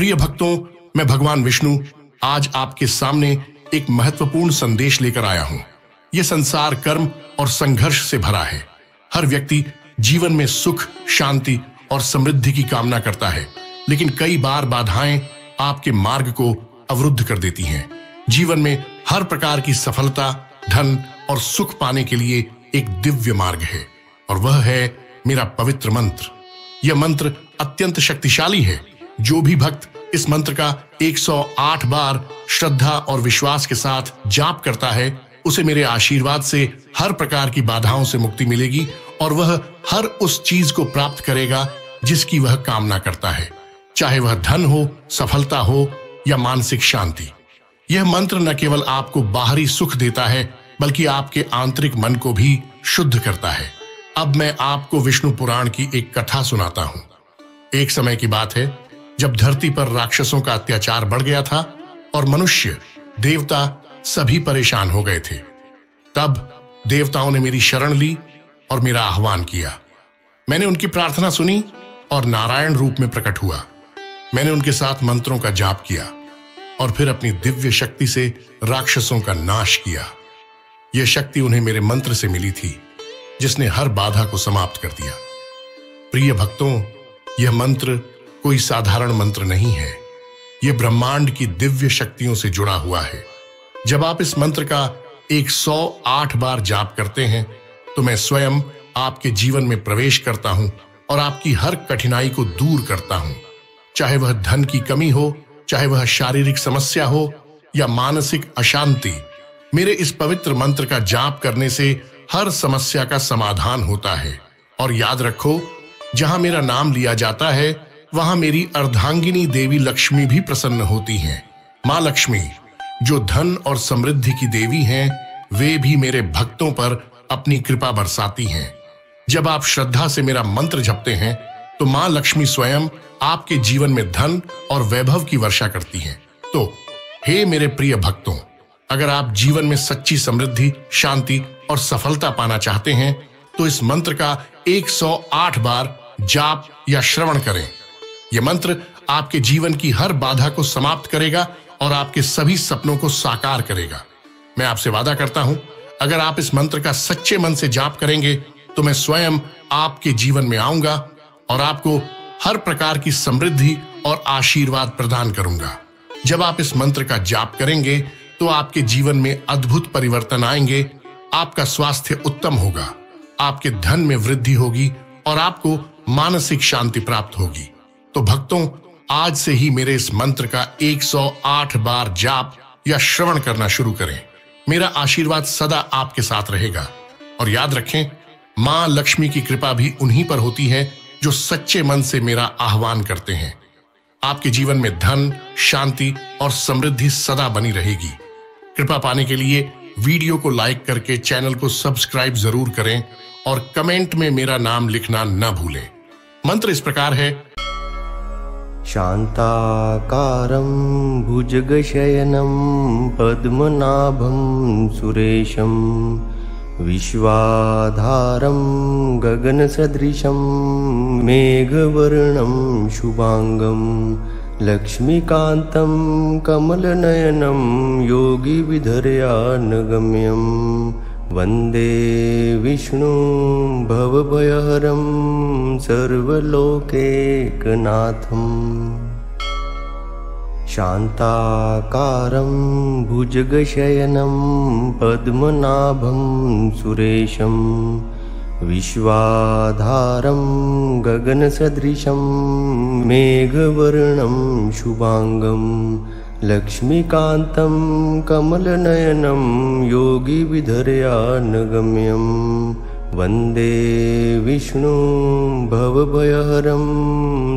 प्रिय भक्तों, मैं भगवान विष्णु आज आपके सामने एक महत्वपूर्ण संदेश लेकर आया हूं। यह संसार कर्म और संघर्ष से भरा है। हर व्यक्ति जीवन में सुख, शांति और समृद्धि की कामना करता है, लेकिन कई बार बाधाएं आपके मार्ग को अवरुद्ध कर देती हैं। जीवन में हर प्रकार की सफलता, धन और सुख पाने के लिए एक दिव्य मार्ग है, और वह है मेरा पवित्र मंत्र। यह मंत्र अत्यंत शक्तिशाली है। जो भी भक्त इस मंत्र का 108 बार श्रद्धा और विश्वास के साथ जाप करता है, उसे मेरे आशीर्वाद से हर प्रकार की बाधाओं से मुक्ति मिलेगी और वह हर उस चीज को प्राप्त करेगा जिसकी वह कामना करता है, चाहे वह धन हो, सफलता हो या मानसिक शांति। यह मंत्र न केवल आपको बाहरी सुख देता है, बल्कि आपके आंतरिक मन को भी शुद्ध करता है। अब मैं आपको विष्णु पुराण की एक कथा सुनाता हूं। एक समय की बात है जब धरती पर राक्षसों का अत्याचार बढ़ गया था और मनुष्य, देवता सभी परेशान हो गए थे। तब देवताओं ने मेरी शरण ली और मेरा आह्वान किया। मैंने उनकी प्रार्थना सुनी और नारायण रूप में प्रकट हुआ। मैंने उनके साथ मंत्रों का जाप किया और फिर अपनी दिव्य शक्ति से राक्षसों का नाश किया। यह शक्ति उन्हें मेरे मंत्र से मिली थी, जिसने हर बाधा को समाप्त कर दिया। प्रिय भक्तों, यह मंत्र कोई साधारण मंत्र नहीं है। यह ब्रह्मांड की दिव्य शक्तियों से जुड़ा हुआ है। जब आप इस मंत्र का 108 बार जाप करते हैं, तो मैं स्वयं आपके जीवन में प्रवेश करता हूं और आपकी हर कठिनाई को दूर करता हूं। चाहे वह धन की कमी हो, चाहे वह शारीरिक समस्या हो या मानसिक अशांति, मेरे इस पवित्र मंत्र का जाप करने से हर समस्या का समाधान होता है। और याद रखो, जहां मेरा नाम लिया जाता है, वहां मेरी अर्धांगिनी देवी लक्ष्मी भी प्रसन्न होती हैं। मां लक्ष्मी, जो धन और समृद्धि की देवी हैं, वे भी मेरे भक्तों पर अपनी कृपा बरसाती हैं। जब आप श्रद्धा से मेरा मंत्र जपते हैं, तो मां लक्ष्मी स्वयं आपके जीवन में धन और वैभव की वर्षा करती हैं। तो हे मेरे प्रिय भक्तों, अगर आप जीवन में सच्ची समृद्धि, शांति और सफलता पाना चाहते हैं, तो इस मंत्र का 108 बार जाप या श्रवण करें। यह मंत्र आपके जीवन की हर बाधा को समाप्त करेगा और आपके सभी सपनों को साकार करेगा। मैं आपसे वादा करता हूं, अगर आप इस मंत्र का सच्चे मन से जाप करेंगे, तो मैं स्वयं आपके जीवन में आऊंगा और आपको हर प्रकार की समृद्धि और आशीर्वाद प्रदान करूंगा। जब आप इस मंत्र का जाप करेंगे, तो आपके जीवन में अद्भुत परिवर्तन आएंगे। आपका स्वास्थ्य उत्तम होगा, आपके धन में वृद्धि होगी और आपको मानसिक शांति प्राप्त होगी। तो भक्तों, आज से ही मेरे इस मंत्र का 108 बार जाप या श्रवण करना शुरू करें। मेरा आशीर्वाद सदा आपके साथ रहेगा। और याद रखें, मां लक्ष्मी की कृपा भी उन्हीं पर होती है जो सच्चे मन से मेरा आह्वान करते हैं। आपके जीवन में धन, शांति और समृद्धि सदा बनी रहेगी। कृपा पाने के लिए वीडियो को लाइक करके चैनल को सब्सक्राइब जरूर करें और कमेंट में मेरा नाम लिखना न भूलें। मंत्र इस प्रकार है। शांताकारं भुजगशयनं पद्मनाभं सुरेशं विश्वाधारं गगनसदृशं मेघवर्णं शुभांगं लक्ष्मीकान्तं कमलनयनं योगिविधर्यानगम्यं वन्दे विष्णु भवभयहरं सर्वलोकैकनाथम्। शांताकारं भुजगशयनं पद्मनाभं सुरेशं विश्वाधारं गगनसदृशं मेघवर्णं शुभांगं लक्ष्मीकान्तं कमलनयनं योगिविधर्यानगम्यं वन्दे विष्णु भवभयहरं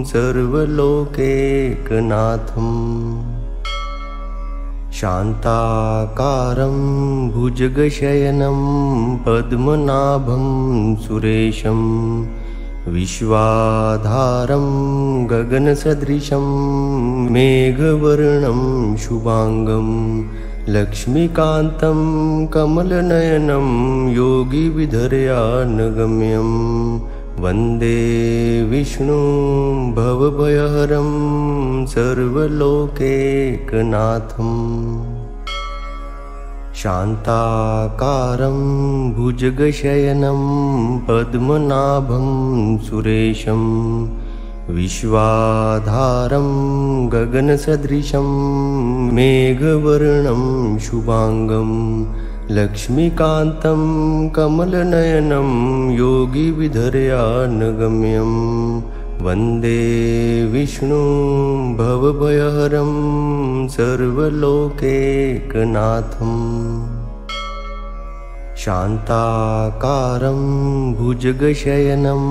सर्वलोकैकनाथम्। शांताकारं भुजगशयनं पद्मनाभं सुरेशं विश्वाधारं गगनसदृशं मेघवर्णं शुभांगं लक्ष्मीकान्तं कमलनयनं योगिविधर्यानगम्यं वन्दे विष्णुं भवभयहरं सर्वलोकैकनाथम् शान्ताकारं भुजगशयनं पद्मनाभं सुरेशं विश्वाधारं गगनसदृशं मेघवर्णं शुभांगं लक्ष्मीकान्तं कमलनयनं योगिविधर्यानगम्यं वन्दे विष्णुं भवभयहरं सर्वलोकैकनाथम् शान्ताकारं भुजगशयनं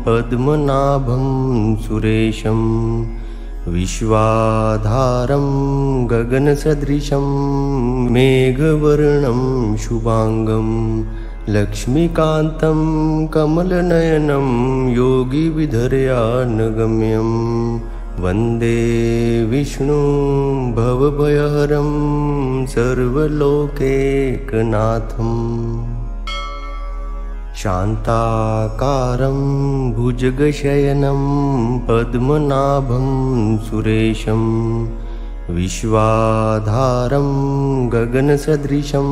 पद्मनाभं सुरेशं विश्वाधारं गगनसदृशं मेघवर्णं शुभांगं लक्ष्मीकान्तं कमलनयनं योगिविधर्यानगम्यं वन्दे विष्णुं भवभयहरं सर्वलोकैकनाथम् शान्ताकारं भुजगशयनं पद्मनाभं सुरेशं विश्वाधारं गगनसदृशं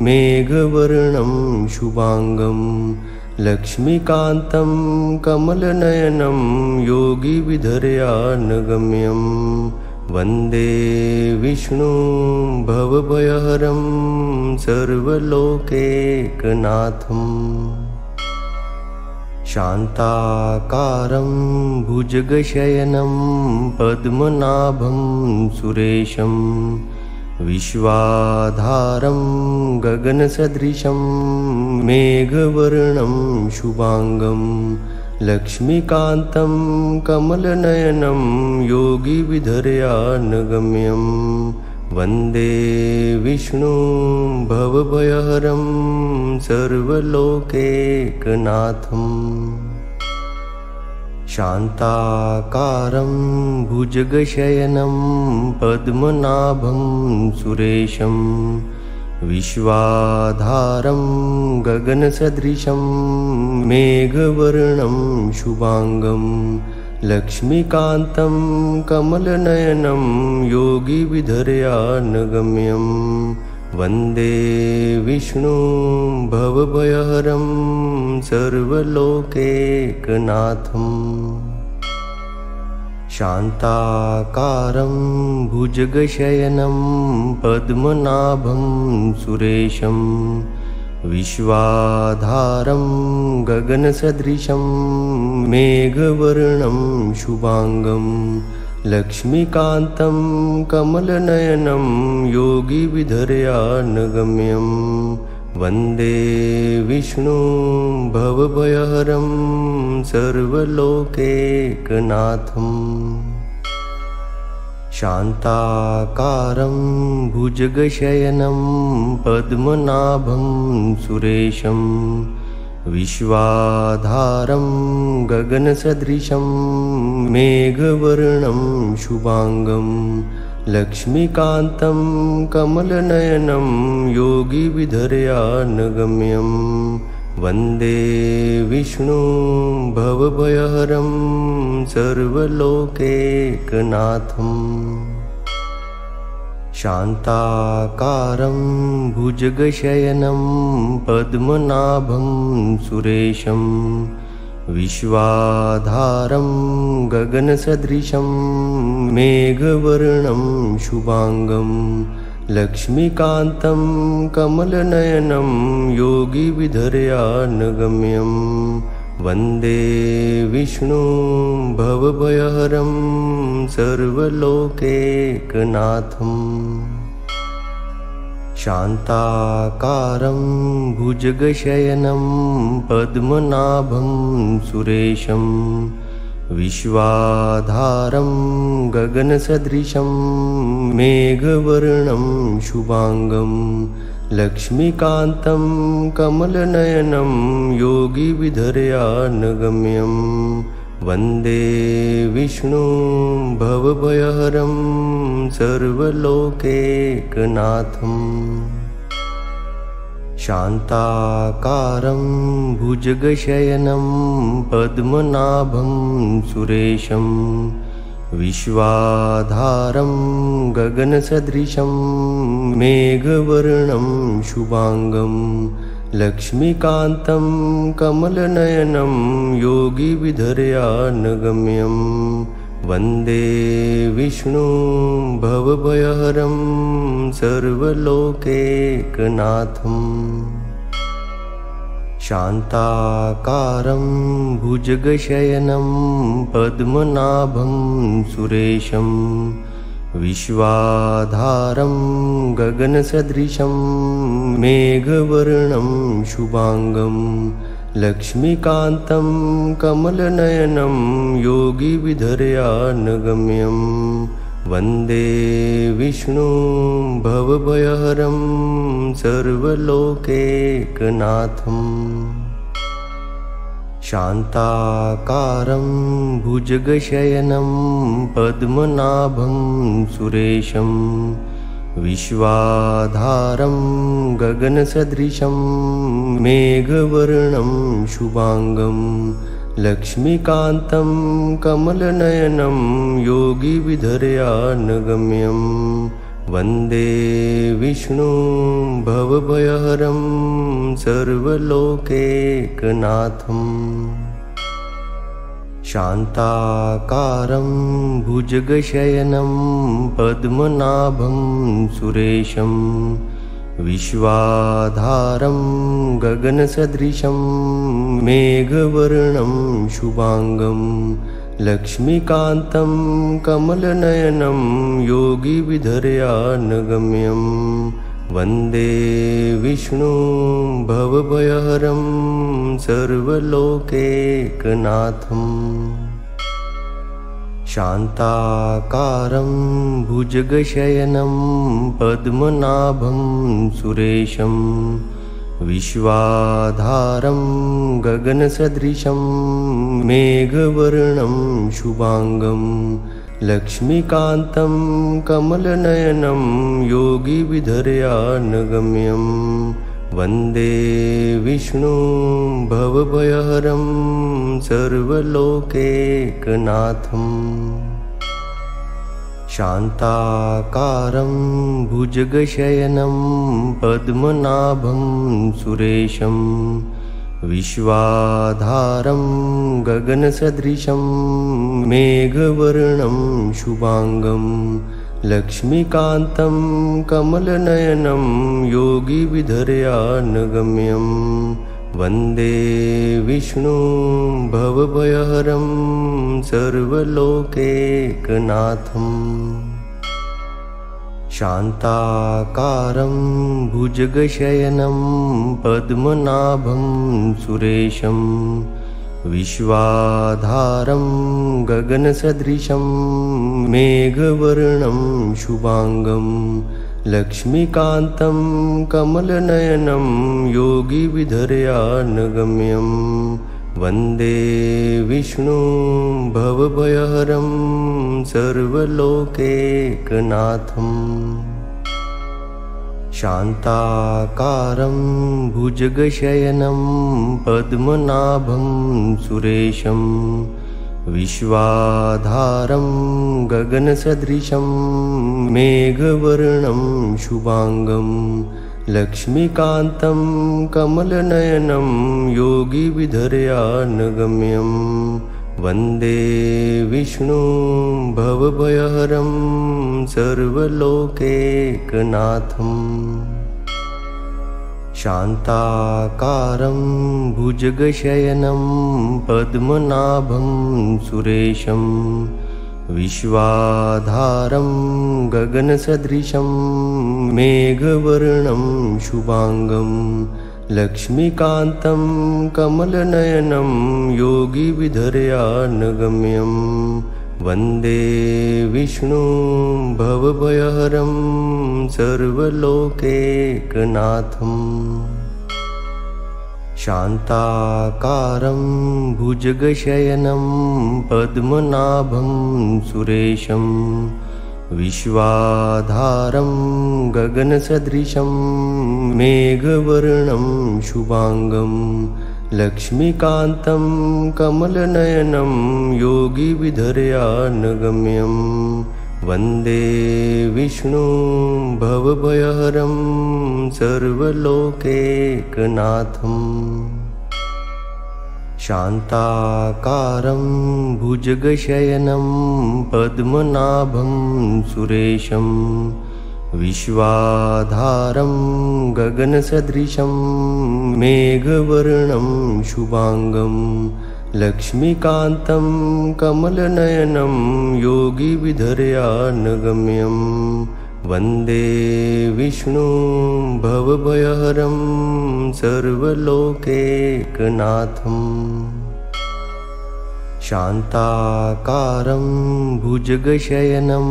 मेघवर्णं शुभांगं लक्ष्मीकान्तं कमलनयनं योगिविधर्यानगम्यं वन्दे विष्णुं भवभयहरं सर्वलोकैकनाथम् शान्ताकारं भुजगशयनं पद्मनाभं सुरेशं विश्वाधारं गगनसदृशं मेघवर्णं शुभांगं लक्ष्मीकान्तं कमलनयनं योगिविधर्यानगम्यं वन्दे विष्णुं भवभयहरं सर्वलोकैकनाथम् शान्ताकारं भुजगशयनं पद्मनाभं सुरेशं विश्वाधारं गगनसदृशं मेघवर्णं शुभांगं लक्ष्मीकान्तं कमलनयनं योगिविधर्यानगम्यं वन्दे विष्णुं भवभयहरं सर्वलोकैकनाथम् शान्ताकारं भुजगशयनं पद्मनाभं सुरेशं विश्वाधारं गगनसदृशं मेघवर्णं शुभांगं लक्ष्मीकान्तं कमलनयनं योगिविधर्यानगम्यं वन्दे विष्णुं भवभयहरं सर्वलोकैकनाथम् शान्ताकारं भुजगशयनं पद्मनाभं सुरेशं विश्वाधारं गगनसदृशं मेघवर्णं शुभांगं लक्ष्मीकान्तं कमलनयनं योगिविधर्यानगम्यं वन्दे विष्णुं भवभयहरं सर्वलोकैकनाथम् शान्ताकारं भुजगशयनं पद्मनाभं सुरेशं विश्वाधारं गगनसदृशं मेघवर्णं शुभांगं लक्ष्मीकान्तं कमलनयनं योगिविधर्यानगम्यं वन्दे विष्णुं भवभयहरं सर्वलोकैकनाथम् शान्ताकारं भुजगशयनं पद्मनाभं सुरेशं विश्वाधारं गगनसदृशं मेघवर्णं शुभांगं लक्ष्मीकान्तं कमलनयनं योगिविधर्यानगम्यं वन्दे विष्णुं भवभयहरं सर्वलोकैकनाथम् शान्ताकारं भुजगशयनं पद्मनाभं सुरेशं विश्वाधारं गगनसदृशं मेघवर्णं शुभांगं लक्ष्मीकान्तं कमलनयनं योगिविधर्यानगम्यं वन्दे विष्णुं भवभयहरं सर्वलोकैकनाथं। शान्ताकारं भुजगशयनं पद्मनाभं सुरेशं विश्वाधारं गगनसदृशं मेघवर्णं शुभांगं लक्ष्मीकान्तं कमलनयनं योगिविधर्यानगम्यं वन्दे विष्णुं भवभयहरं सर्वलोकैकनाथं। शान्ताकारं भुजगशयनं पद्मनाभं सुरेशं विश्वाधारं गगनसदृशं मेघवर्णं शुभांगं लक्ष्मीकान्तं कमलनयनं योगिविधर्यानगम्यं वन्दे विष्णुं भवभयहरं सर्वलोकैकनाथं। शान्ताकारं भुजगशयनं पद्मनाभं सुरेशं विश्वाधारं गगनसदृशं मेघवर्णं शुभांगं लक्ष्मीकान्तं कमलनयनं योगिविधर्यानगम्यं वन्दे विष्णुं भवभयहरं सर्वलोकैकनाथं। शान्ताकारं भुजगशयनं पद्मनाभं सुरेशं विश्वाधारं गगनसदृशं मेघवर्णं शुभांगं लक्ष्मीकान्तं कमलनयनं योगिविधर्यानगम्यं वन्दे विष्णुं भवभयहरं सर्वलोकैकनाथं। शान्ताकारं भुजगशयनं पद्मनाभं सुरेशं विश्वाधारं गगनसदृशं मेघवर्णं शुभांगं लक्ष्मीकान्तं कमलनयनं योगिविधर्यानगम्यं वन्दे विष्णुं भवभयहरं सर्वलोकैकनाथं। शान्ताकारं भुजगशयनं पद्मनाभं सुरेशं विश्वाधारं गगनसदृशं मेघवर्णं शुभांगं लक्ष्मीकान्तं कमलनयनं योगिविधर्यानगम्यं वन्दे विष्णुं भवभयहरं सर्वलोकैकनाथं। शान्ताकारं भुजगशयनं पद्मनाभं सुरेशं विश्वाधारं गगनसदृशं मेघवर्णं शुभांगं लक्ष्मीकान्तं कमलनयनं योगिविधर्यानगम्यं वन्दे विष्णुं भवभयहरं सर्वलोकैकनाथं। शान्ताकारं भुजगशयनं पद्मनाभं सुरेशं विश्वाधारं गगनसदृशं मेघवर्णं शुभांगं लक्ष्मीकान्तं कमलनयनं योगिविधर्यानगम्यं वन्दे विष्णुं भवभयहरं सर्वलोकैकनाथं। शान्ताकारं भुजगशयनं पद्मनाभं सुरेशं विश्वाधारं गगनसदृशं मेघवर्णं शुभांगं लक्ष्मीकान्तं कमलनयनं योगिविधर्यानगम्यं वन्दे विष्णुं भवभयहरं सर्वलोकैकनाथम् शान्ताकारं भुजगशयनं पद्मनाभं सुरेशं विश्वाधारं गगनसदृशं मेघवर्णं शुभांगं लक्ष्मीकान्तं कमलनयनं योगिविधर्यानगम्यं वन्दे विष्णुं भवभयहरं सर्वलोकैकनाथम् शान्ताकारं भुजगशयनं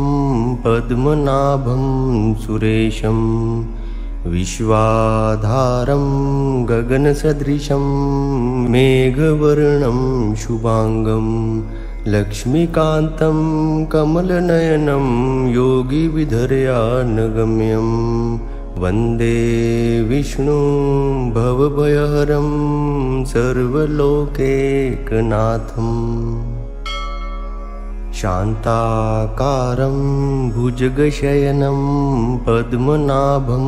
पद्मनाभं सुरेशं विश्वाधारं गगनसदृशं मेघवर्णं शुभांगं लक्ष्मीकान्तं कमलनयनं योगिविधर्यानगम्यं वन्दे विष्णुं भवभयहरं सर्वलोकैकनाथम् शान्ताकारं भुजगशयनं पद्मनाभं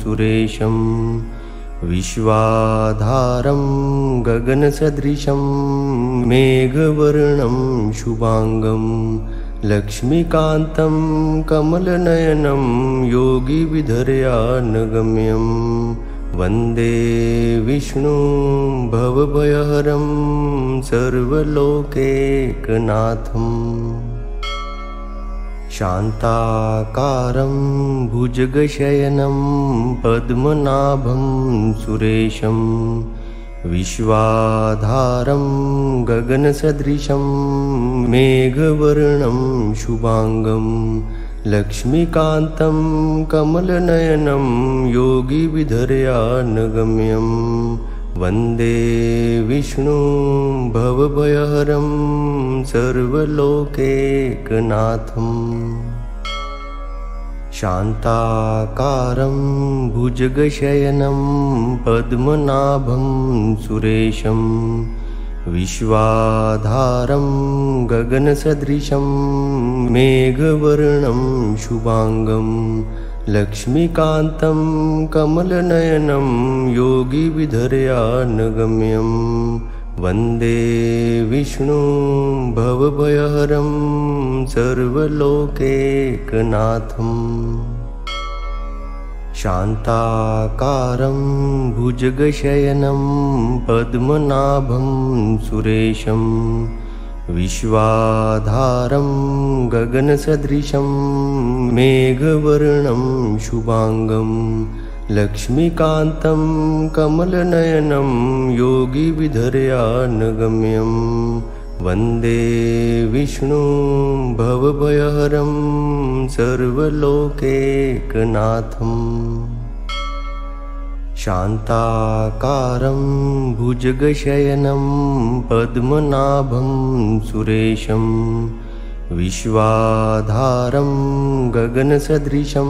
सुरेशं विश्वाधारं गगनसदृशं मेघवर्णं शुभांगं लक्ष्मीकान्तं कमलनयनं योगिविधर्यानगम्यं वन्दे विष्णुं भवभयहरं सर्वलोकैकनाथम् शान्ताकारं भुजगशयनं पद्मनाभं सुरेशं विश्वाधारं गगनसदृशं मेघवर्णं शुभांगं लक्ष्मीकान्तं कमलनयनं योगिविधर्यानगम्यं वन्दे विष्णुं भवभयहरं सर्वलोकैकनाथम् शान्ताकारं भुजगशयनं पद्मनाभं सुरेशं विश्वाधारं गगनसदृशं मेघवर्णं शुभांगं लक्ष्मीकान्तं कमलनयनं योगिविधर्यानगम्यं वन्दे विष्णुं भवभयहरं सर्वलोकैकनाथम् शान्ताकारं भुजगशयनं पद्मनाभं सुरेशं विश्वाधारं गगनसदृशं मेघवर्णं शुभांगं लक्ष्मीकान्तं कमलनयनं योगिविधर्यानगम्यं वन्दे विष्णुं भवभयहरं सर्वलोकैकनाथम् शान्ताकारं भुजगशयनं पद्मनाभं सुरेशं विश्वाधारं गगनसदृशं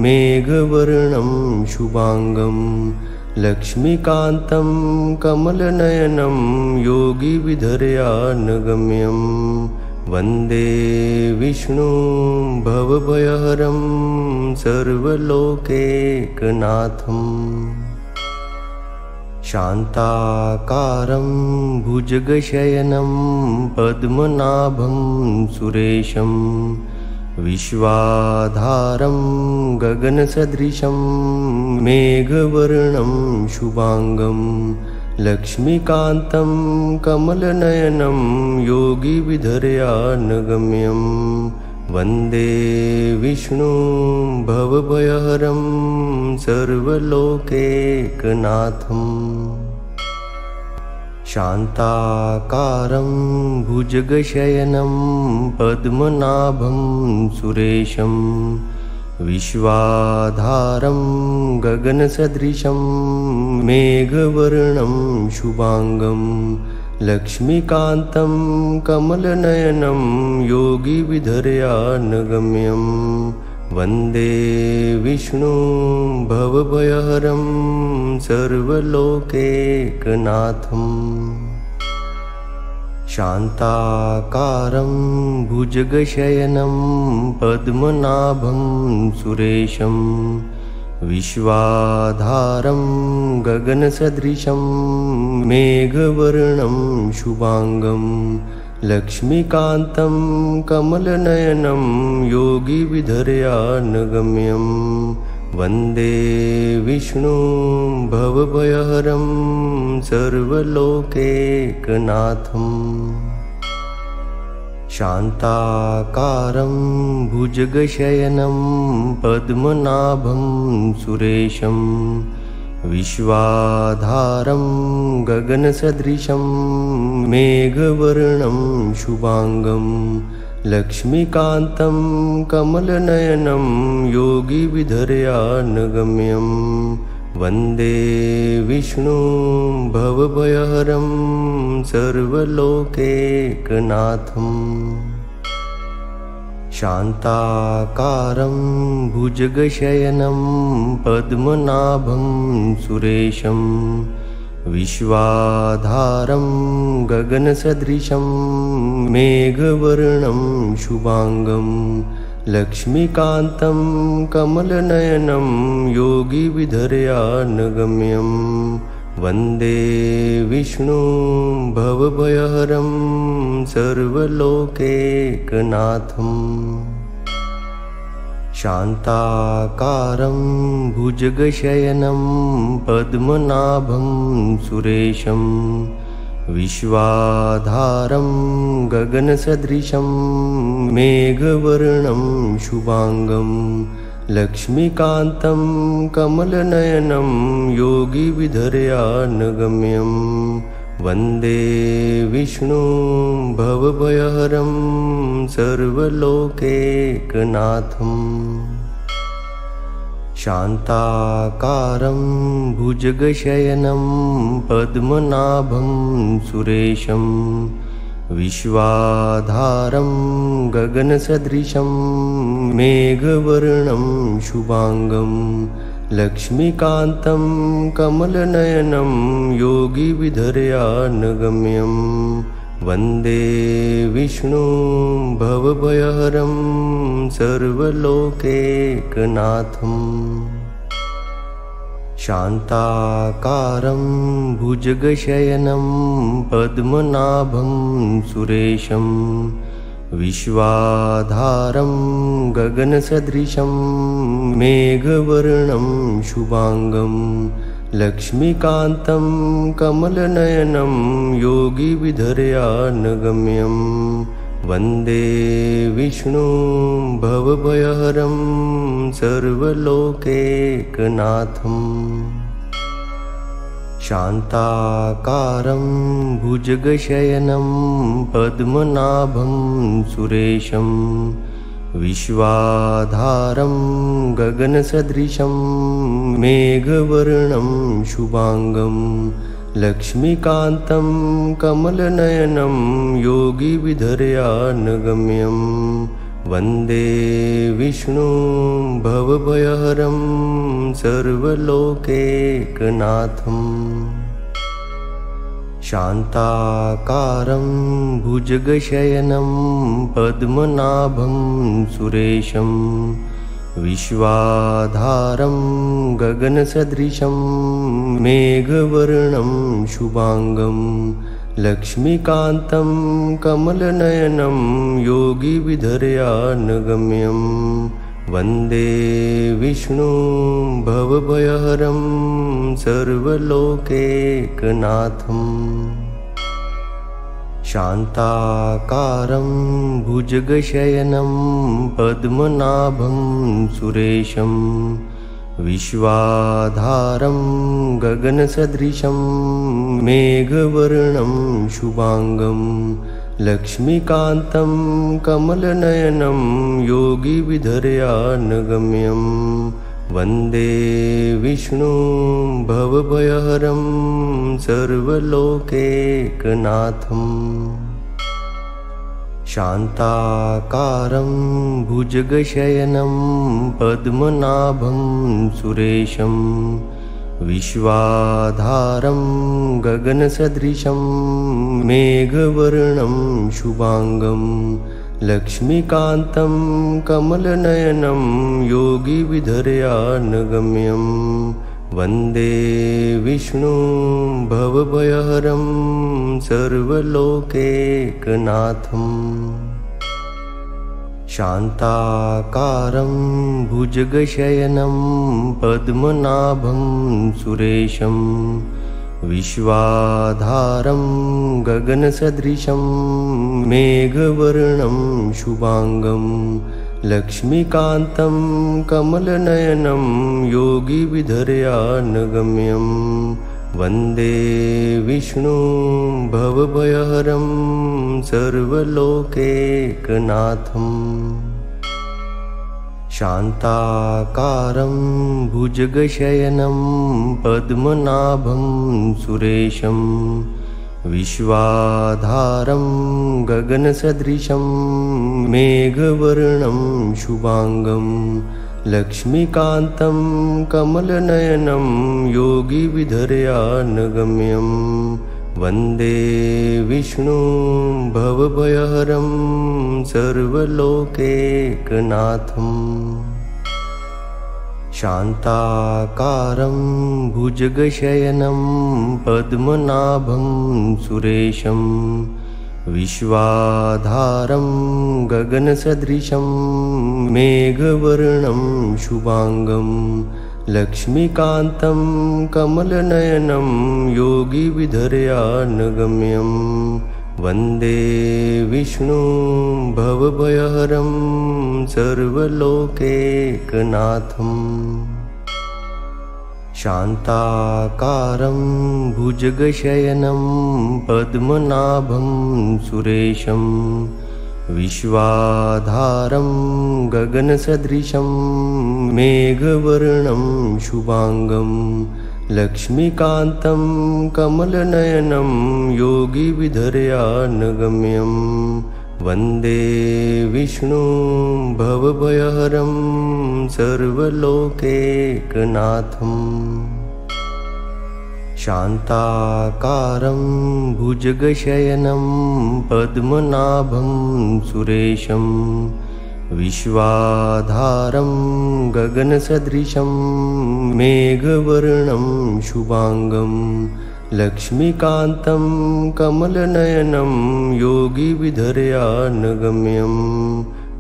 मेघवर्णं शुभांगं लक्ष्मीकान्तं कमलनयनं योगिविधर्यानगम्यं वन्दे विष्णुं भवभयहरं सर्वलोकैकनाथम् शान्ताकारं भुजगशयनं पद्मनाभं सुरेशं विश्वाधारं गगनसदृशं मेघवर्णं शुभांगं लक्ष्मीकान्तं कमलनयनं योगिविधर्यानगम्यं वन्दे विष्णुं भवभयहरं सर्वलोकैकनाथम् शान्ताकारं भुजगशयनं पद्मनाभं सुरेशं विश्वाधारं गगनसदृशं मेघवर्णं शुभांगं लक्ष्मीकान्तं कमलनयनं योगिविधर्यानगम्यं वन्दे विष्णुं भवभयहरं सर्वलोकैकनाथम् शान्ताकारं भुजगशयनं पद्मनाभं सुरेशं विश्वाधारं गगनसदृशं मेघवर्णं शुभांगं लक्ष्मीकान्तं कमलनयनं योगिविधर्यानगम्यं वन्दे विष्णुं भवभयहरं सर्वलोकैकनाथम् शान्ताकारं भुजगशयनं पद्मनाभं सुरेशं विश्वाधारं गगनसदृशं मेघवर्णं शुभांगं लक्ष्मीकान्तं कमलनयनं योगिविधर्यानगम्यं वन्दे विष्णुं भवभयहरं सर्वलोकैकनाथम् शान्ताकारं भुजगशयनं पद्मनाभं सुरेशं विश्वाधारं गगनसदृशं मेघवर्णं शुभांगं लक्ष्मीकान्तं कमलनयनं योगिविधर्यानगम्यं वन्दे विष्णुं भवभयहरं सर्वलोकैकनाथम् शान्ताकारं भुजगशयनं पद्मनाभं सुरेशं विश्वाधारं गगनसदृशं मेघवर्णं शुभांगं लक्ष्मीकान्तं कमलनयनं योगिविधर्यानगम्यं वन्दे विष्णुं भवभयहरं सर्वलोकैकनाथम् शान्ताकारं भुजगशयनं पद्मनाभं सुरेशं विश्वाधारं गगनसदृशं मेघवर्णं शुभांगं लक्ष्मीकान्तं कमलनयनं योगिविधर्यानगम्यं वन्दे विष्णुं भवभयहरं सर्वलोकैकनाथम् शान्ताकारं भुजगशयनं पद्मनाभं सुरेशं विश्वाधारं गगनसदृशं मेघवर्णं शुभांगं लक्ष्मीकान्तं कमलनयनं योगिविधर्यानगम्यं वन्दे विष्णुं भवभयहरं सर्वलोकैकनाथम् शान्ताकारं भुजगशयनं पद्मनाभं सुरेशं विश्वाधारं गगनसदृशं मेघवर्णं शुभांगं लक्ष्मीकान्तं कमलनयनं योगिविधर्यानगम्यं वन्दे विष्णुं भवभयहरं सर्वलोकैकनाथम् शान्ताकारं भुजगशयनं पद्मनाभं सुरेशं विश्वाधारं गगनसदृशं मेघवर्णं शुभांगं लक्ष्मीकान्तं कमलनयनं योगिविधर्यानगम्यं वन्दे विष्णुं भवभयहरं सर्वलोकैकनाथम् शान्ताकारं भुजगशयनं पद्मनाभं सुरेशं विश्वाधारं गगनसदृशं मेघवर्णं शुभांगं लक्ष्मीकान्तं कमलनयनं योगिविधर्यानगम्यं वन्दे विष्णुं भवभयहरं सर्वलोकैकनाथम् शान्ताकारं भुजगशयनं पद्मनाभं सुरेशं विश्वाधारं गगनसदृशं मेघवर्णं शुभांगं लक्ष्मीकान्तं कमलनयनं योगिविधर्यानगम्यं वन्दे विष्णुं भवभयहरं सर्वलोकैकनाथम् शान्ताकारं भुजगशयनं पद्मनाभं सुरेशं विश्वाधारं गगनसदृशं मेघवर्णं शुभांगं लक्ष्मीकान्तं कमलनयनं योगिविधर्यानगम्यं वन्दे विष्णुं भवभयहरं सर्वलोकैकनाथम् शान्ताकारं भुजगशयनं पद्मनाभं सुरेशं विश्वाधारं गगनसदृशं मेघवर्णं शुभांगं लक्ष्मीकान्तं कमलनयनं योगिविधर्यानगम्यं वन्दे विष्णुं भवभयहरं सर्वलोकैकनाथम् शान्ताकारं भुजगशयनं पद्मनाभं सुरेशं विश्वाधारं गगनसदृशं मेघवर्णं शुभांगं लक्ष्मीकान्तं कमलनयनं योगिविधर्यानगम्यं वन्दे विष्णुं भवभयहरं सर्वलोकैकनाथम् शान्ताकारं भुजगशयनं पद्मनाभं सुरेशं विश्वाधारं गगनसदृशं मेघवर्णं शुभांगं लक्ष्मीकान्तं कमलनयनं योगिविधर्यानगम्यं वन्दे विष्णुं भवभयहरं सर्वलोकैकनाथम् शान्ताकारं भुजगशयनं पद्मनाभं सुरेशं विश्वाधारं गगनसदृशं मेघवर्णं शुभांगं लक्ष्मीकान्तं कमलनयनं योगिविधर्यानगम्यं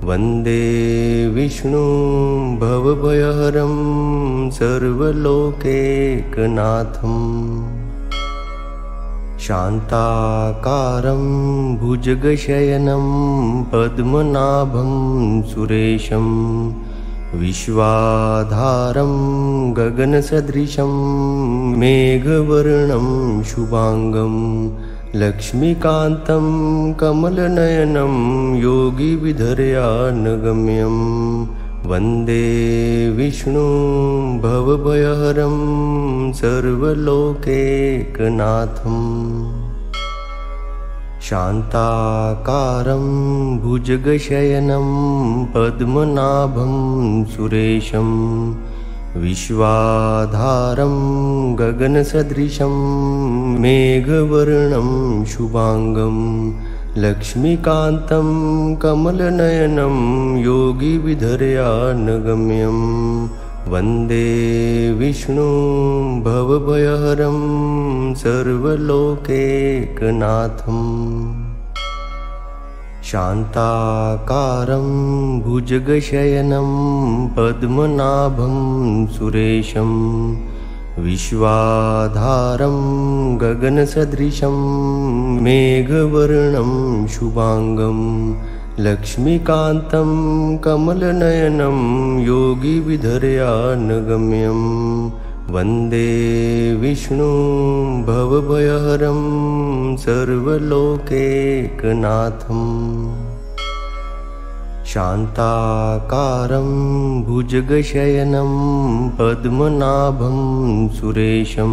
वन्दे विष्णुं भवभयहरं सर्वलोकैकनाथम् शान्ताकारं भुजगशयनं पद्मनाभं सुरेशं विश्वाधारं गगनसदृशं मेघवर्णं शुभांगं लक्ष्मीकान्तं कमलनयनं योगिविधर्यानगम्यं वन्दे विष्णुं भवभयहरं सर्वलोकैकनाथम् शान्ताकारं भुजगशयनं पद्मनाभं सुरेशं विश्वाधारं गगनसदृशं मेघवर्णं शुभांगं लक्ष्मीकान्तं कमलनयनं योगिविधर्यानगम्यं वन्दे विष्णुं भवभयहरं सर्वलोकैकनाथम् शान्ताकारं भुजगशयनं पद्मनाभं सुरेशं विश्वाधारं गगनसदृशं मेघवर्णं शुभांगं लक्ष्मीकान्तं कमलनयनं योगिविधर्यानगम्यं वन्दे विष्णुं भवभयहरं सर्वलोकैकनाथम् शान्ताकारं भुजगशयनं पद्मनाभं सुरेशं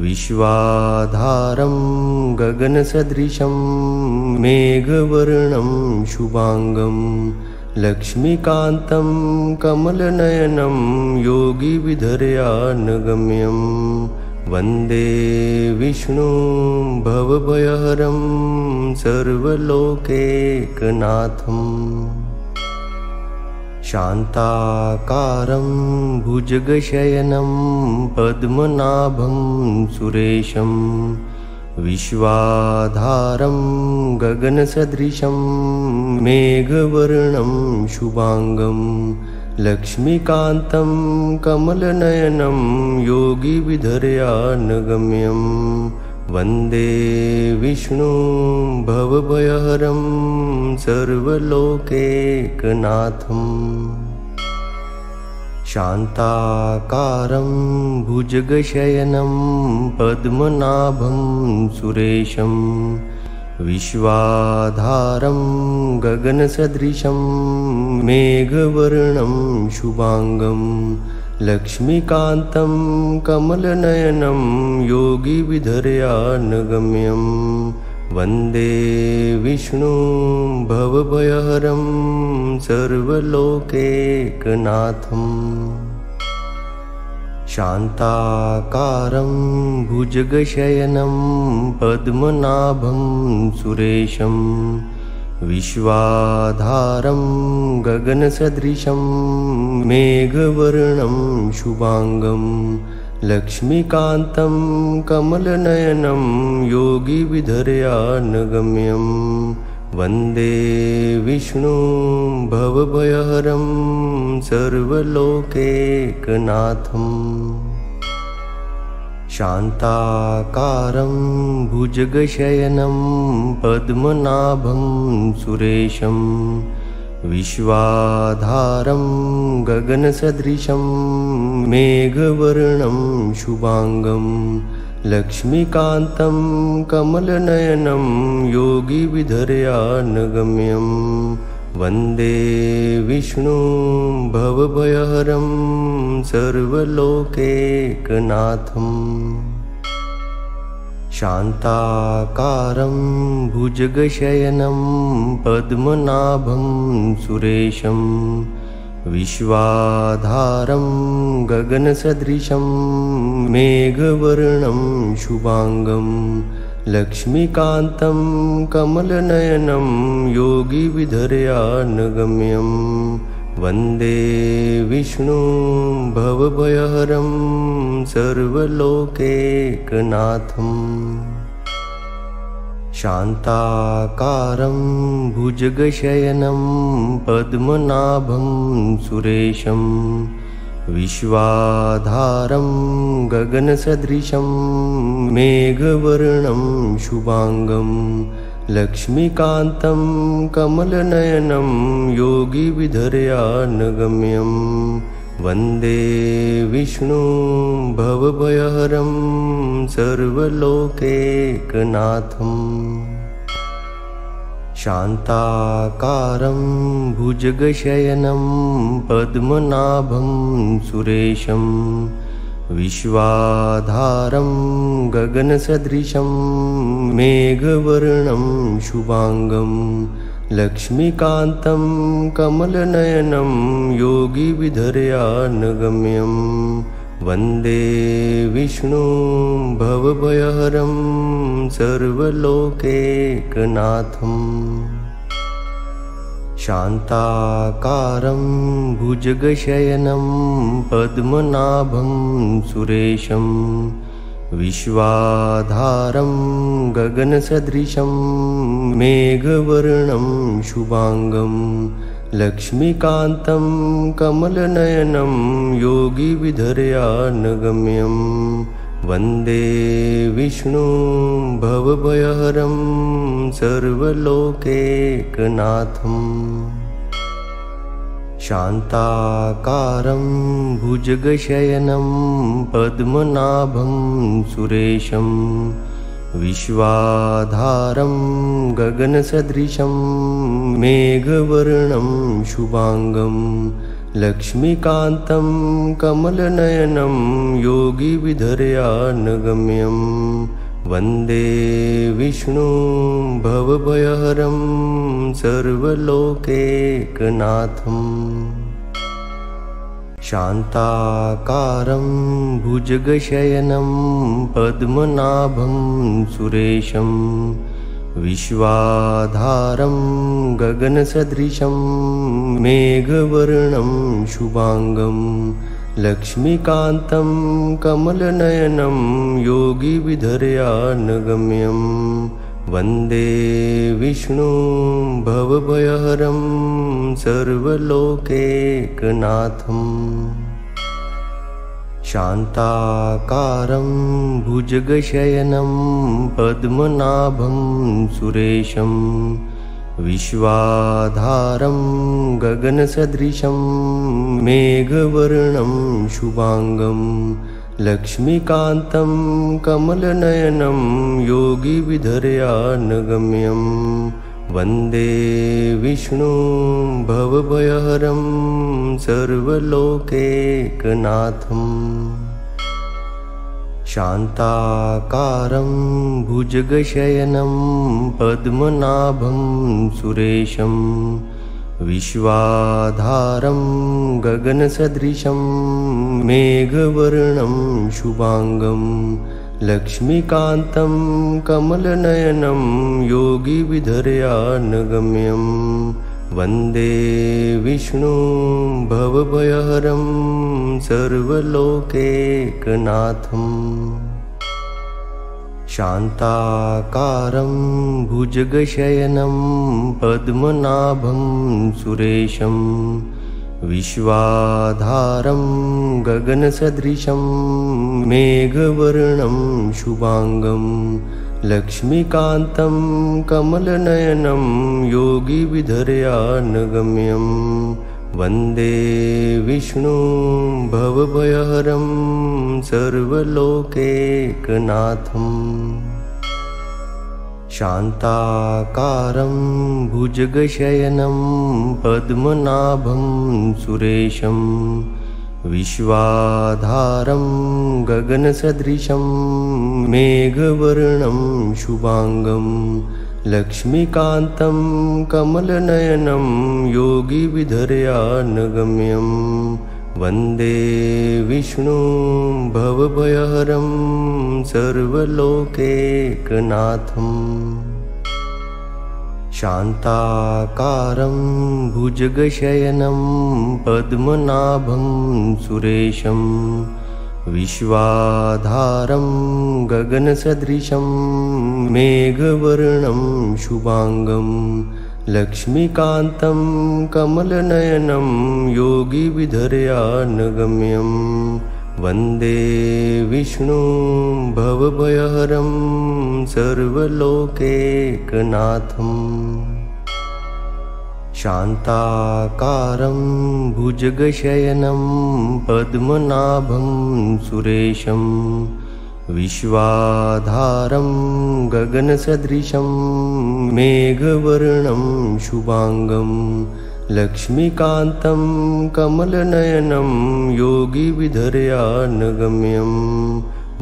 विश्वाधारं गगनसदृशं मेघवर्णं शुभांगं लक्ष्मीकान्तं कमलनयनं योगिविधर्यानगम्यं वन्दे विष्णुं भवभयहरं सर्वलोकैकनाथम् शान्ताकारं भुजगशयनं पद्मनाभं सुरेशं विश्वाधारं गगनसदृशं मेघवर्णं शुभांगं लक्ष्मीकान्तं कमलनयनं योगिविधर्यानगम्यं वन्दे विष्णुं भवभयहरं सर्वलोकैकनाथम् शान्ताकारं भुजगशयनं पद्मनाभं सुरेशं विश्वाधारं गगनसदृशं मेघवर्णं शुभांगं लक्ष्मीकान्तं कमलनयनं योगिविधर्यानगम्यं वन्दे विष्णुं भवभयहरं सर्वलोकैकनाथम् शान्ताकारं भुजगशयनं पद्मनाभं सुरेशं विश्वाधारं गगनसदृशं मेघवर्णं शुभांगं लक्ष्मीकान्तं कमलनयनं योगिविधर्यानगम्यं वन्दे विष्णुं भवभयहरं सर्वलोकैकनाथम् शान्ताकारं भुजगशयनं पद्मनाभं सुरेशं विश्वाधारं गगनसदृशं मेघवर्णं शुभांगं लक्ष्मीकान्तं कमलनयनं योगिविधर्यानगम्यं वन्दे विष्णुं भवभयहरं सर्वलोकैकनाथम् शान्ताकारं भुजगशयनं पद्मनाभं सुरेशं विश्वाधारं गगनसदृशं मेघवर्णं शुभांगं लक्ष्मीकान्तं कमलनयनं योगिविधर्यानगम्यं वन्दे विष्णुं भवभयहरं सर्वलोकैकनाथम् शान्ताकारं भुजगशयनं पद्मनाभं सुरेशं विश्वाधारं गगनसदृशं मेघवर्णं शुभांगं लक्ष्मीकान्तं कमलनयनं योगिविधर्यानगम्यं वन्दे विष्णुं भवभयहरं सर्वलोकैकनाथम् शान्ताकारं भुजगशयनं पद्मनाभं सुरेशं विश्वाधारं गगनसदृशं मेघवर्णं शुभांगं लक्ष्मीकान्तं कमलनयनं योगिविधर्यानगम्यं वन्दे विष्णुं भवभयहरं सर्वलोकैकनाथम् शान्ताकारं भुजगशयनं पद्मनाभं सुरेशं विश्वाधारं गगनसदृशं मेघवर्णं शुभांगं लक्ष्मीकान्तं कमलनयनं योगिविधर्यानगम्यं वन्दे विष्णुं भवभयहरं सर्वलोकैकनाथम् शान्ताकारं भुजगशयनं पद्मनाभं सुरेशं विश्वाधारं गगनसदृशं मेघवर्णं शुभांगं लक्ष्मीकान्तं कमलनयनं योगिविधर्यानगम्यं वन्दे विष्णुं भवभयहरं सर्वलोकैकनाथम् शान्ताकारं भुजगशयनं पद्मनाभं सुरेशं विश्वाधारं गगनसदृशं मेघवर्णं शुभांगं लक्ष्मीकान्तं कमलनयनं योगिविधर्यानगम्यं वन्दे विष्णुं भवभयहरं सर्वलोकैकनाथम् शान्ताकारं भुजगशयनं पद्मनाभं सुरेशं विश्वाधारं गगनसदृशं मेघवर्णं शुभांगं लक्ष्मीकान्तं कमलनयनं योगिविधर्यानगम्यं वन्दे विष्णुं भवभयहरं सर्वलोकैकनाथम् शान्ताकारं भुजगशयनं पद्मनाभं सुरेशं विश्वाधारं गगनसदृशं मेघवर्णं शुभांगं लक्ष्मीकान्तं कमलनयनं योगिविधर्यानगम्यं वन्दे विष्णुं भवभयहरं सर्वलोकैकनाथम् शान्ताकारं भुजगशयनं पद्मनाभं सुरेशं विश्वाधारं गगनसदृशं मेघवर्णं शुभांगं लक्ष्मीकान्तं कमलनयनं योगिविधर्यानगम्यं वन्दे विष्णुं भवभयहरं सर्वलोकैकनाथम् शान्ताकारं भुजगशयनं पद्मनाभं सुरेशं विश्वाधारं गगनसदृशं मेघवर्णं शुभांगं लक्ष्मीकान्तं कमलनयनं योगिविधर्यानगम्यं वन्दे विष्णुं भवभयहरं सर्वलोकैकनाथम् शान्ताकारं भुजगशयनं पद्मनाभं सुरेशं विश्वाधारं गगनसदृशं मेघवर्णं शुभांगं लक्ष्मीकान्तं कमलनयनं योगिविधर्यानगम्यं वन्दे विष्णुं भवभयहरं सर्वलोकैकनाथम् शान्ताकारं भुजगशयनं पद्मनाभं सुरेशं विश्वाधारं गगनसदृशं मेघवर्णं शुभांगं लक्ष्मीकान्तं कमलनयनं योगिविधर्यानगम्यं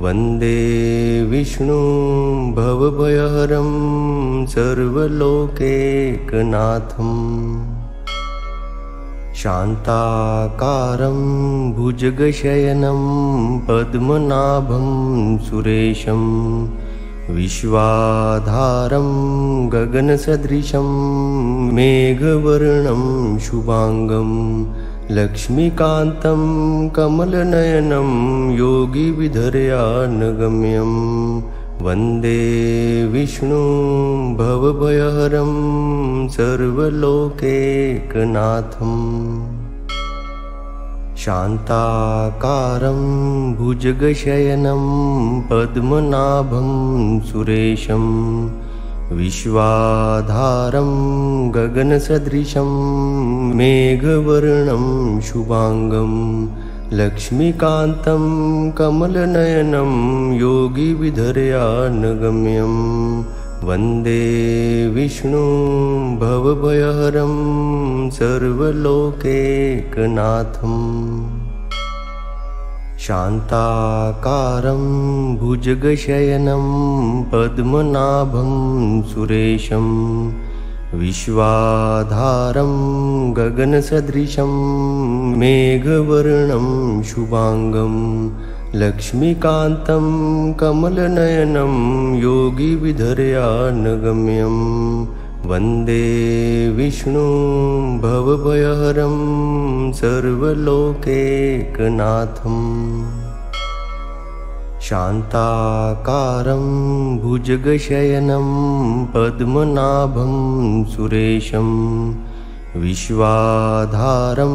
वन्दे विष्णुं भवभयहरं सर्वलोकैकनाथम् शान्ताकारं भुजगशयनं पद्मनाभं सुरेशं विश्वाधारं गगनसदृशं मेघवर्णं शुभांगं लक्ष्मीकान्तं कमलनयनं योगिविधर्यानगम्यं वन्दे विष्णुं भवभयहरं सर्वलोकैकनाथम् शान्ताकारं भुजगशयनं पद्मनाभं सुरेशं विश्वाधारं गगनसदृशं मेघवर्णं शुभांगं लक्ष्मीकान्तं कमलनयनं योगिविधर्यानगम्यं वन्दे विष्णुं भवभयहरं सर्वलोकैकनाथम्। शान्ताकारं भुजगशयनं पद्मनाभं सुरेशं विश्वाधारं गगनसदृशं मेघवर्णं शुभांगं लक्ष्मीकान्तं कमलनयनं योगिविधर्यानगम्यं वन्दे विष्णुं भवभयहरं सर्वलोकैकनाथम्। शान्ताकारं भुजगशयनं पद्मनाभं सुरेशं विश्वाधारं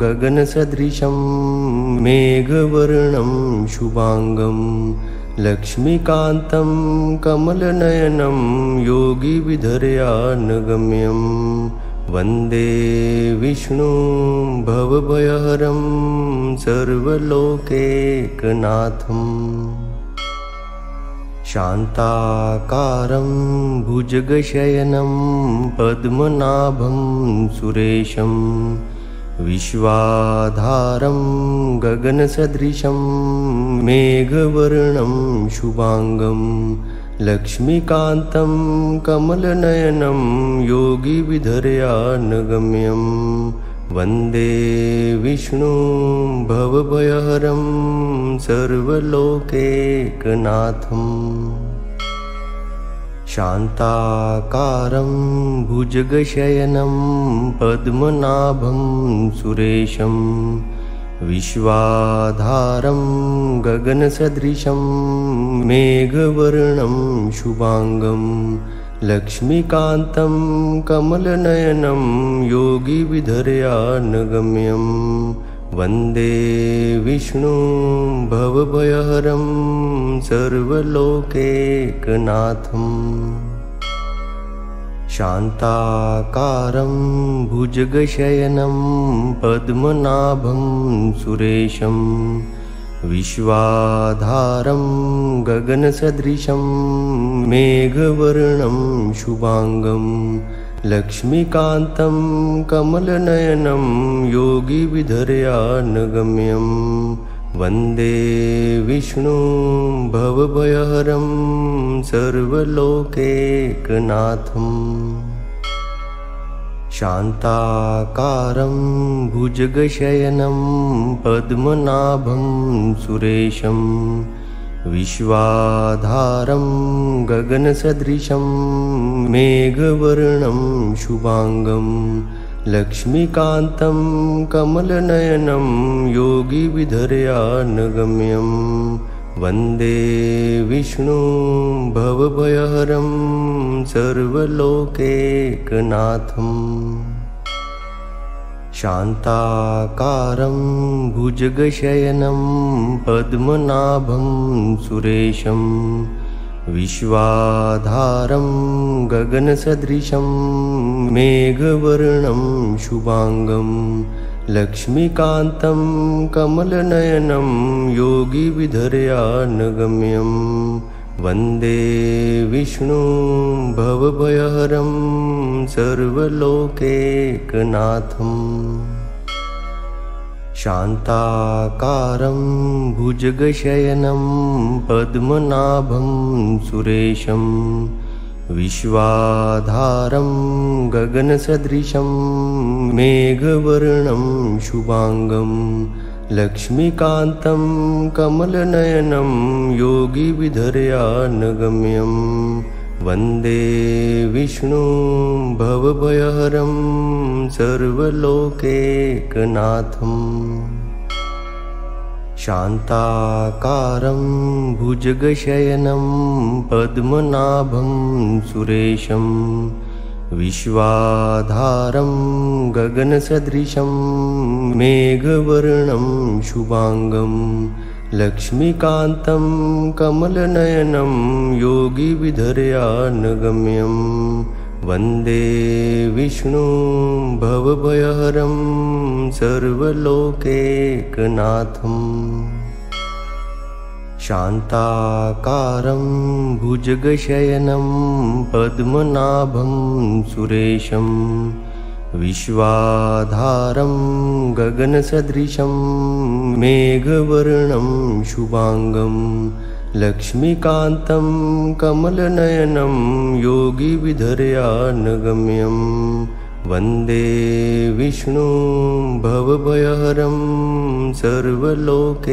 गगनसदृशं मेघवर्णं शुभांगं लक्ष्मीकान्तं कमलनयनं योगिविधर्यानगम्यं वन्दे विष्णुं भवभयहरं सर्वलोकैकनाथम्। शान्ताकारं भुजगशयनं पद्मनाभं सुरेशं विश्वाधारं गगनसदृशं मेघवर्णं शुभांगं लक्ष्मीकान्तं कमलनयनं योगिविधर्यानगम्यं वन्दे विष्णुं भवभयहरं सर्वलोकैकनाथम्। शान्ताकारं भुजगशयनं पद्मनाभं सुरेशं विश्वाधारं गगनसदृशं मेघवर्णं शुभांगं लक्ष्मीकान्तं कमलनयनं योगिविधर्यानगम्यं वन्दे विष्णुं भवभयहरं सर्वलोकैकनाथम्। शान्ताकारं भुजगशयनं पद्मनाभं सुरेशं विश्वाधारं गगनसदृशं मेघवर्णं शुभांगं लक्ष्मीकान्तं कमलनयनं योगिविधर्यानगम्यं वन्दे विष्णुं भवभयहरं सर्वलोकैकनाथम्। शान्ताकारं भुजगशयनं पद्मनाभं सुरेशं विश्वाधारं गगनसदृशं मेघवर्णं शुभांगं लक्ष्मीकान्तं कमलनयनं योगिविधर्यानगम्यं वन्दे विष्णुं भवभयहरं सर्वलोकैकनाथम्। शान्ताकारं भुजगशयनं पद्मनाभं सुरेशं विश्वाधारं गगनसदृशं मेघवर्णं शुभांगं लक्ष्मीकान्तं कमलनयनं योगिविधर्यानगम्यं वन्दे विष्णुं भवभयहरं सर्वलोकैकनाथम्। शान्ताकारं भुजगशयनं पद्मनाभं सुरेशं विश्वाधारं गगनसदृशं मेघवर्णं शुभांगं लक्ष्मीकान्तं कमलनयनं योगिविधर्यानगम्यं वन्दे विष्णुं भवभयहरं सर्वलोकैकनाथम्। शान्ताकारं भुजगशयनं पद्मनाभं सुरेशं विश्वाधारं गगनसदृशं मेघवर्णं शुभांगं लक्ष्मीकान्तं कमलनयनं योगिविधर्यानगम्यं वन्दे विष्णुं भवभयहरं सर्वलोकैकनाथम् शान्ताकारं भुजगशयनं पद्मनाभं सुरेशं विश्वाधारं गगनसदृशं मेघवर्णं शुभांगं लक्ष्मीकान्तं कमलनयनं योगिविधर्यानगम्यं वन्दे विष्णुं भवभयहरं सर्वलोकैकनाथम्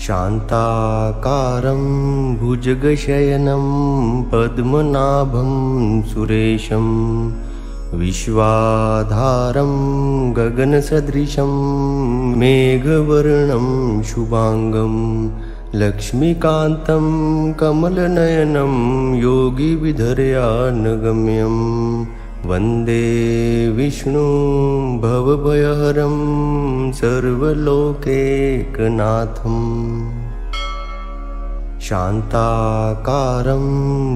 शान्ताकारं भुजगशयनं पद्मनाभं सुरेशं विश्वाधारं गगनसदृशं मेघवर्णं शुभांगं लक्ष्मीकान्तं कमलनयनं योगिविधर्यानगम्यं वन्दे विष्णुं भवभयहरं सर्वलोकैकनाथम् शान्ताकारं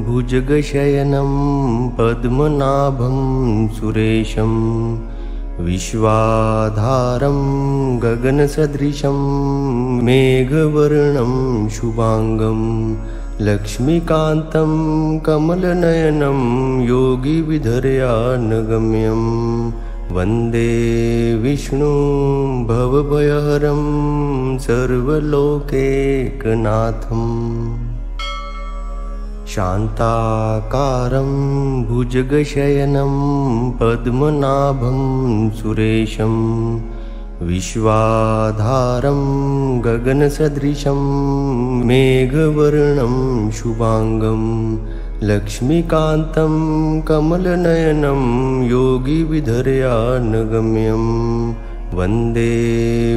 भुजगशयनं पद्मनाभं सुरेशं विश्वाधारं गगनसदृशं मेघवर्णं शुभांगं लक्ष्मीकान्तं कमलनयनं योगिविधर्यानगम्यं वन्दे विष्णुं भवभयहरं सर्वलोकैकनाथम् शान्ताकारं भुजगशयनं पद्मनाभं सुरेशं विश्वाधारं गगनसदृशं मेघवर्णं शुभांगं लक्ष्मीकान्तं कमलनयनं योगिविधर्यानगम्यं वन्दे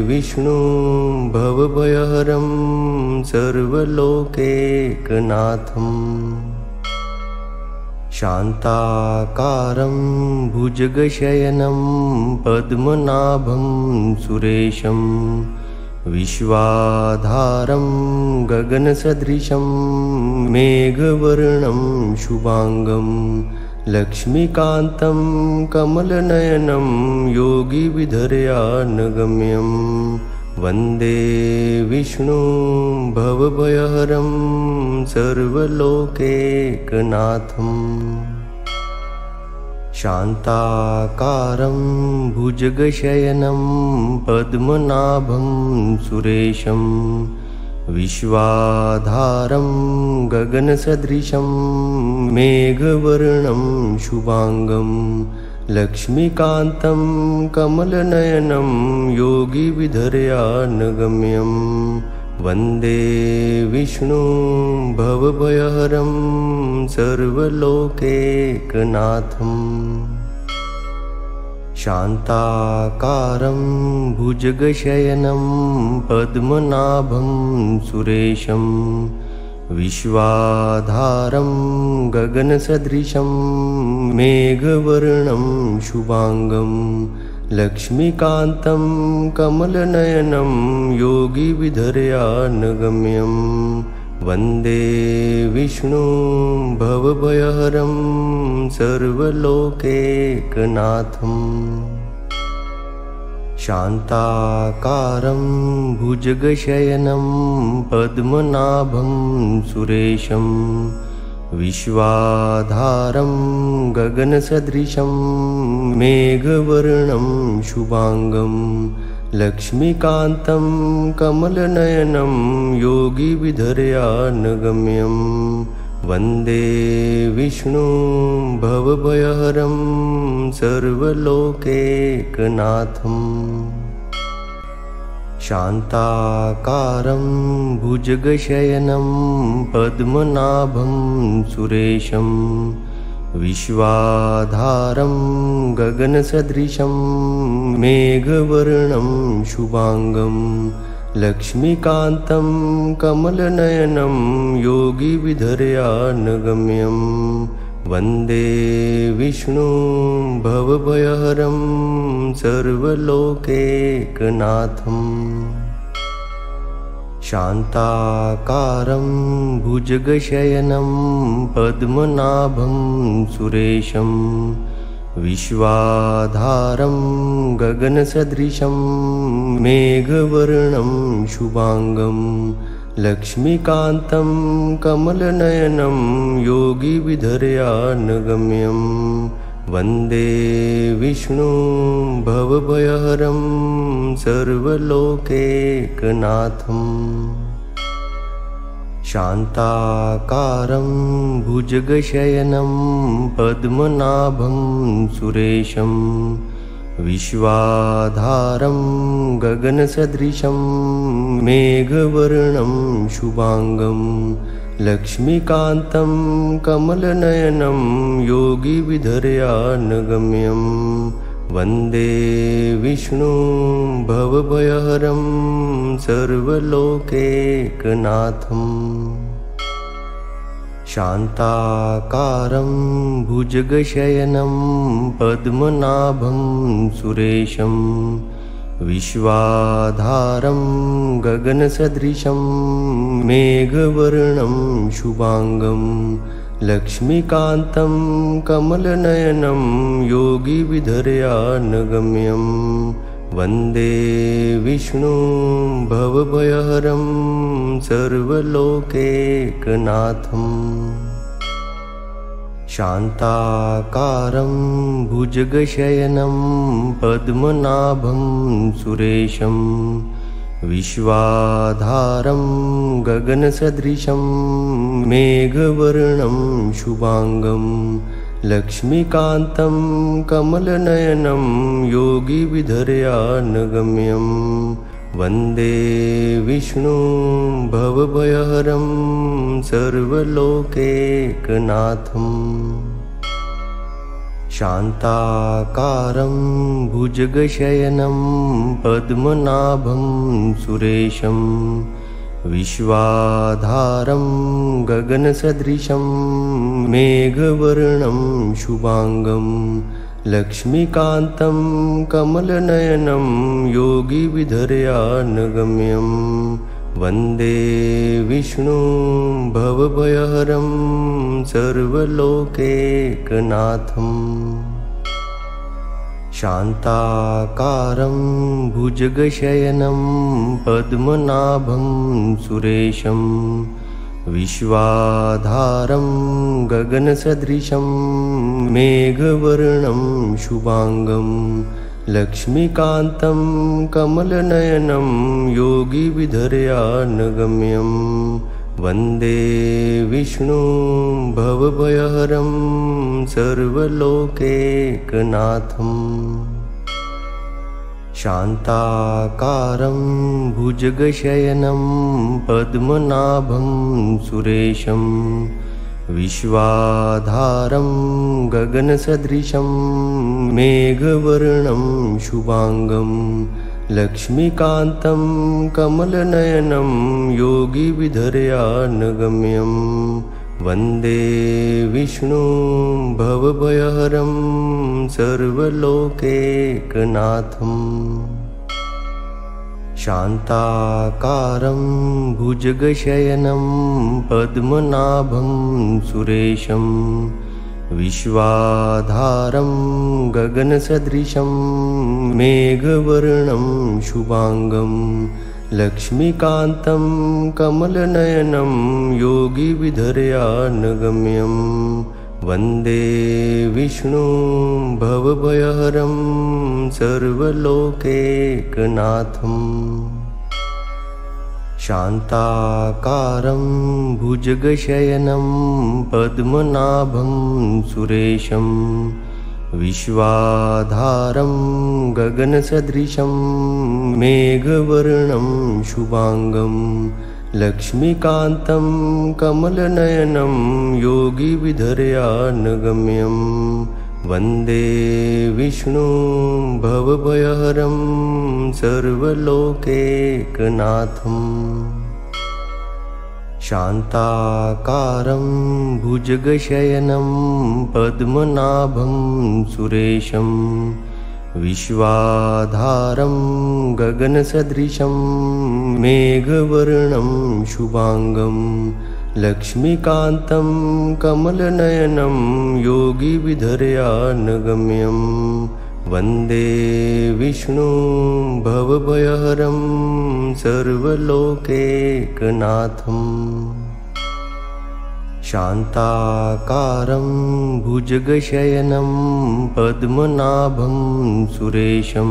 विष्णुं भवभयहरं सर्वलोकैकनाथम् शान्ताकारं भुजगशयनं पद्मनाभं सुरेशं विश्वाधारं गगनसदृशं मेघवर्णं शुभांगं लक्ष्मीकान्तं कमलनयनं योगिविधर्यानगम्यं वन्दे विष्णुं भवभयहरं सर्वलोकैकनाथम् शान्ताकारं भुजगशयनं पद्मनाभं सुरेशं विश्वाधारं गगनसदृशं मेघवर्णं शुभांगं लक्ष्मीकान्तं कमलनयनं योगिविधर्यानगम्यं वन्दे विष्णुं भवभयहरं सर्वलोकैकनाथम् शान्ताकारं भुजगशयनं पद्मनाभं सुरेशं विश्वाधारं गगनसदृशं मेघवर्णं शुभांगं लक्ष्मीकान्तं कमलनयनं योगिविधर्यानगम्यं वन्दे विष्णुं भवभयहरं सर्वलोकैकनाथम् शान्ताकारं भुजगशयनं पद्मनाभं सुरेशं विश्वाधारं गगनसदृशं मेघवर्णं शुभांगं लक्ष्मीकान्तं कमलनयनं योगिविधर्यानगम्यं वन्दे विष्णुं भवभयहरं सर्वलोकैकनाथम् शान्ताकारं भुजगशयनं पद्मनाभं सुरेशं विश्वाधारं गगनसदृशं मेघवर्णं शुभांगं लक्ष्मीकान्तं कमलनयनं योगिविधर्यानगम्यं वन्दे विष्णुं भवभयहरं सर्वलोकैकनाथम् शान्ताकारं भुजगशयनं पद्मनाभं सुरेशं विश्वाधारं गगनसदृशं मेघवर्णं शुभांगं लक्ष्मीकान्तं कमलनयनं योगिविधर्यानगम्यं वन्दे विष्णुं भवभयहरं सर्वलोकैकनाथम् शान्ताकारं भुजगशयनं पद्मनाभं सुरेशं विश्वाधारं गगनसदृशं मेघवर्णं शुभांगं लक्ष्मीकान्तं कमलनयनं योगिविधर्यानगम्यं वन्दे विष्णुं भवभयहरं सर्वलोकैकनाथम् शान्ताकारं भुजगशयनं पद्मनाभं सुरेशं विश्वाधारं गगनसदृशं मेघवर्णं शुभांगं लक्ष्मीकान्तं कमलनयनं योगिविधर्यानगम्यं वन्दे विष्णुं भवभयहरं सर्वलोकैकनाथम् शान्ताकारं भुजगशयनं पद्मनाभं सुरेशं विश्वाधारं गगनसदृशं मेघवर्णं शुभांगं लक्ष्मीकान्तं कमलनयनं योगिविधर्यानगम्यं वन्दे विष्णुं भवभयहरं सर्वलोकैकनाथम् शान्ताकारं भुजगशयनं पद्मनाभं सुरेशं विश्वाधारं गगनसदृशं मेघवर्णं शुभांगं लक्ष्मीकान्तं कमलनयनं योगिविधर्यानगम्यं वन्दे विष्णुं भवभयहरं सर्वलोकैकनाथम् शान्ताकारं भुजगशयनं पद्मनाभं सुरेशं विश्वाधारं गगनसदृशं मेघवर्णं शुभांगं लक्ष्मीकान्तं कमलनयनं योगिविधर्यानगम्यं वन्दे विष्णुं भवभयहरं सर्वलोकैकनाथम् शान्ताकारं भुजगशयनं पद्मनाभं सुरेशं विश्वाधारं गगनसदृशं मेघवर्णं शुभांगं लक्ष्मीकान्तं कमलनयनं योगिविधर्यानगम्यं वन्दे विष्णुं भवभयहरं सर्वलोकैकनाथम् शान्ताकारं भुजगशयनं पद्मनाभं सुरेशं विश्वाधारं गगनसदृशं मेघवर्णं शुभांगं लक्ष्मीकान्तं कमलनयनं योगिविधर्यानगम्यं वन्दे विष्णुं भवभयहरं सर्वलोकैकनाथम् शान्ताकारं भुजगशयनं पद्मनाभं सुरेशं विश्वाधारं गगनसदृशं मेघवर्णं शुभांगं लक्ष्मीकान्तं कमलनयनं योगिविधर्यानगम्यं वन्दे विष्णुं भवभयहरं सर्वलोकैकनाथम् शान्ताकारं भुजगशयनं पद्मनाभं सुरेशं विश्वाधारं गगनसदृशं मेघवर्णं शुभांगं लक्ष्मीकान्तं कमलनयनं योगिविधर्यानगम्यं वन्दे विष्णुं भवभयहरं सर्वलोकैकनाथम्। शान्ताकारं भुजगशयनं पद्मनाभं सुरेशं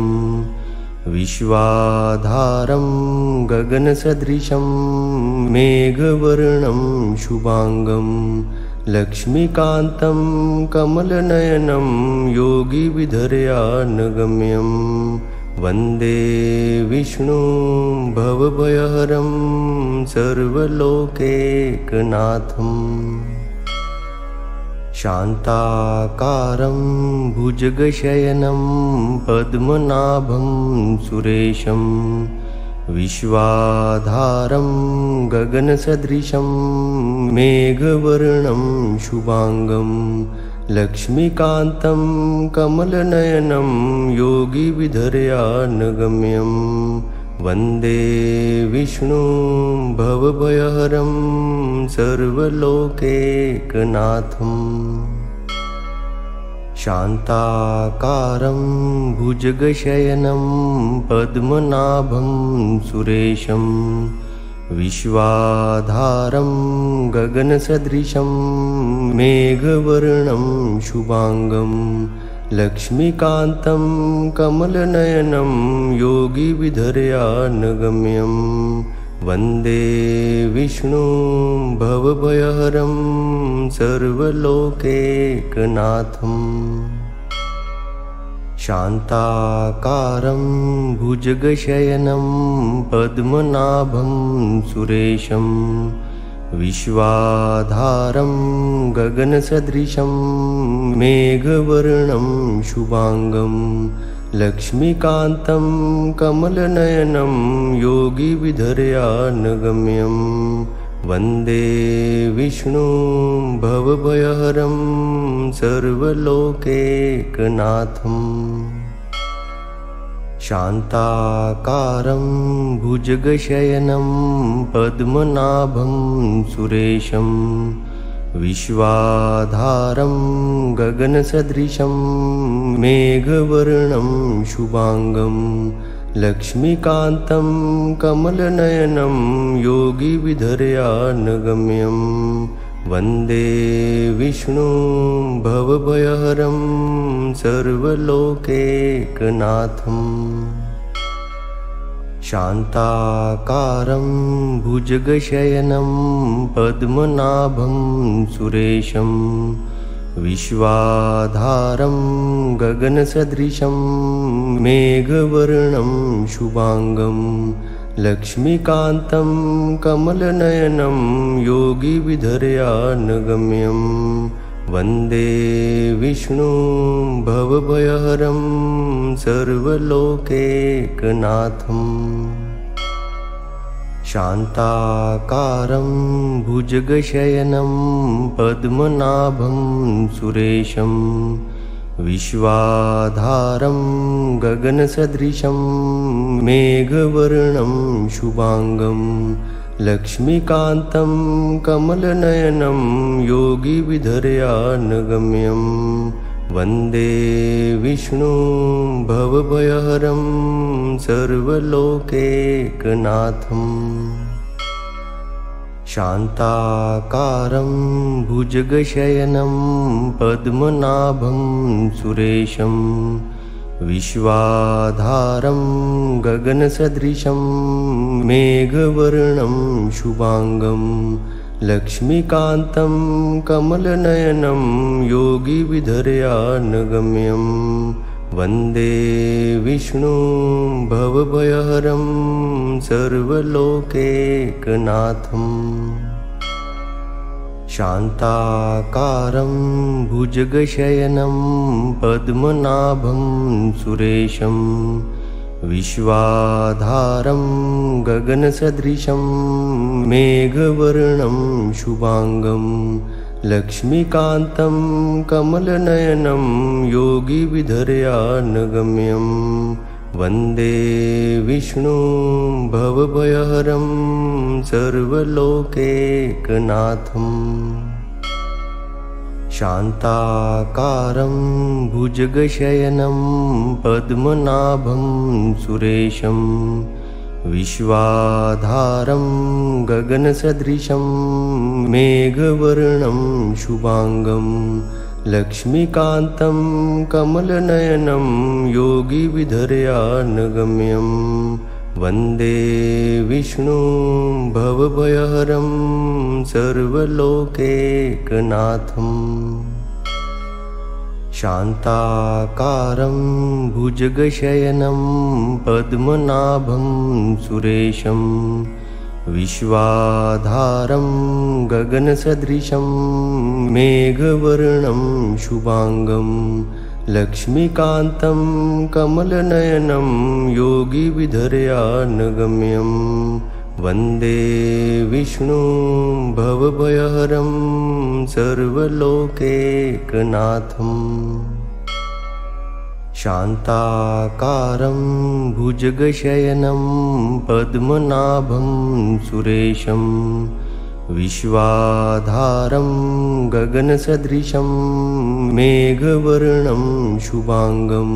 विश्वाधारं गगनसदृशं मेघवर्णं शुभांगं लक्ष्मीकान्तं कमलनयनं योगिविधर्यानगम्यं वन्दे विष्णुं भवभयहरं सर्वलोकैकनाथम्। शान्ताकारं भुजगशयनं पद्मनाभं सुरेशं विश्वाधारं गगनसदृशं मेघवर्णं शुभांगं लक्ष्मीकान्तं कमलनयनं योगिविधर्यानगम्यं वन्दे विष्णुं भवभयहरं सर्वलोकैकनाथम्। शान्ताकारं भुजगशयनं पद्मनाभं सुरेशं विश्वाधारं गगनसदृशं मेघवर्णं शुभांगं लक्ष्मीकान्तं कमलनयनं योगिविधर्यानगम्यं वन्दे विष्णुं भवभयहरं सर्वलोकैकनाथम्। शान्ताकारं भुजगशयनं पद्मनाभं सुरेशं विश्वाधारं गगनसदृशं मेघवर्णं शुभांगं लक्ष्मीकान्तं कमलनयनं योगिविधर्यानगम्यं वन्दे विष्णुं भवभयहरं सर्वलोकैकनाथम्। शान्ताकारं भुजगशयनं पद्मनाभं सुरेशं विश्वाधारं गगनसदृशं मेघवर्णं शुभांगं लक्ष्मीकान्तं कमलनयनं योगिविधर्यानगम्यं वन्दे विष्णुं भवभयहरं सर्वलोकैकनाथम्। शान्ताकारं भुजगशयनं पद्मनाभं सुरेशं विश्वाधारं गगनसदृशं मेघवर्णं शुभांगं लक्ष्मीकान्तं कमलनयनं योगिविधर्यानगम्यं वन्दे विष्णुं भवभयहरं सर्वलोकैकनाथम्। शान्ताकारं भुजगशयनं पद्मनाभं सुरेशं विश्वाधारं गगनसदृशं मेघवर्णं शुभांगं लक्ष्मीकान्तं कमलनयनं योगिविधर्यानगम्यं वन्दे विष्णुं भवभयहरं सर्वलोकैकनाथम्। शान्ताकारं भुजगशयनं पद्मनाभं सुरेशं विश्वाधारं गगनसदृशं मेघवर्णं शुभांगं लक्ष्मीकान्तं कमलनयनं योगिविधर्यानगम्यं वन्दे विष्णुं भवभयहरं सर्वलोकैकनाथम्। शान्ताकारं भुजगशयनं पद्मनाभं सुरेशं विश्वाधारं गगनसदृशं मेघवर्णं शुभांगं लक्ष्मीकान्तं कमलनयनं योगिविधर्यानगम्यं वन्दे विष्णुं भवभयहरं सर्वलोकैकनाथम्। शान्ताकारं भुजगशयनं पद्मनाभं सुरेशं विश्वाधारं गगनसदृशं मेघवर्णं शुभांगं लक्ष्मीकान्तं कमलनयनं योगिविधर्यानगम्यं वन्दे विष्णुं भवभयहरं सर्वलोकैकनाथम्। शान्ताकारं भुजगशयनं पद्मनाभं सुरेशं विश्वाधारं गगनसदृशं मेघवर्णं शुभांगं लक्ष्मीकान्तं कमलनयनं योगिविधर्यानगम्यं वन्दे विष्णुं भवभयहरं सर्वलोकैकनाथम्। शान्ताकारं भुजगशयनं पद्मनाभं सुरेशं विश्वाधारं गगनसदृशं मेघवर्णं शुभांगं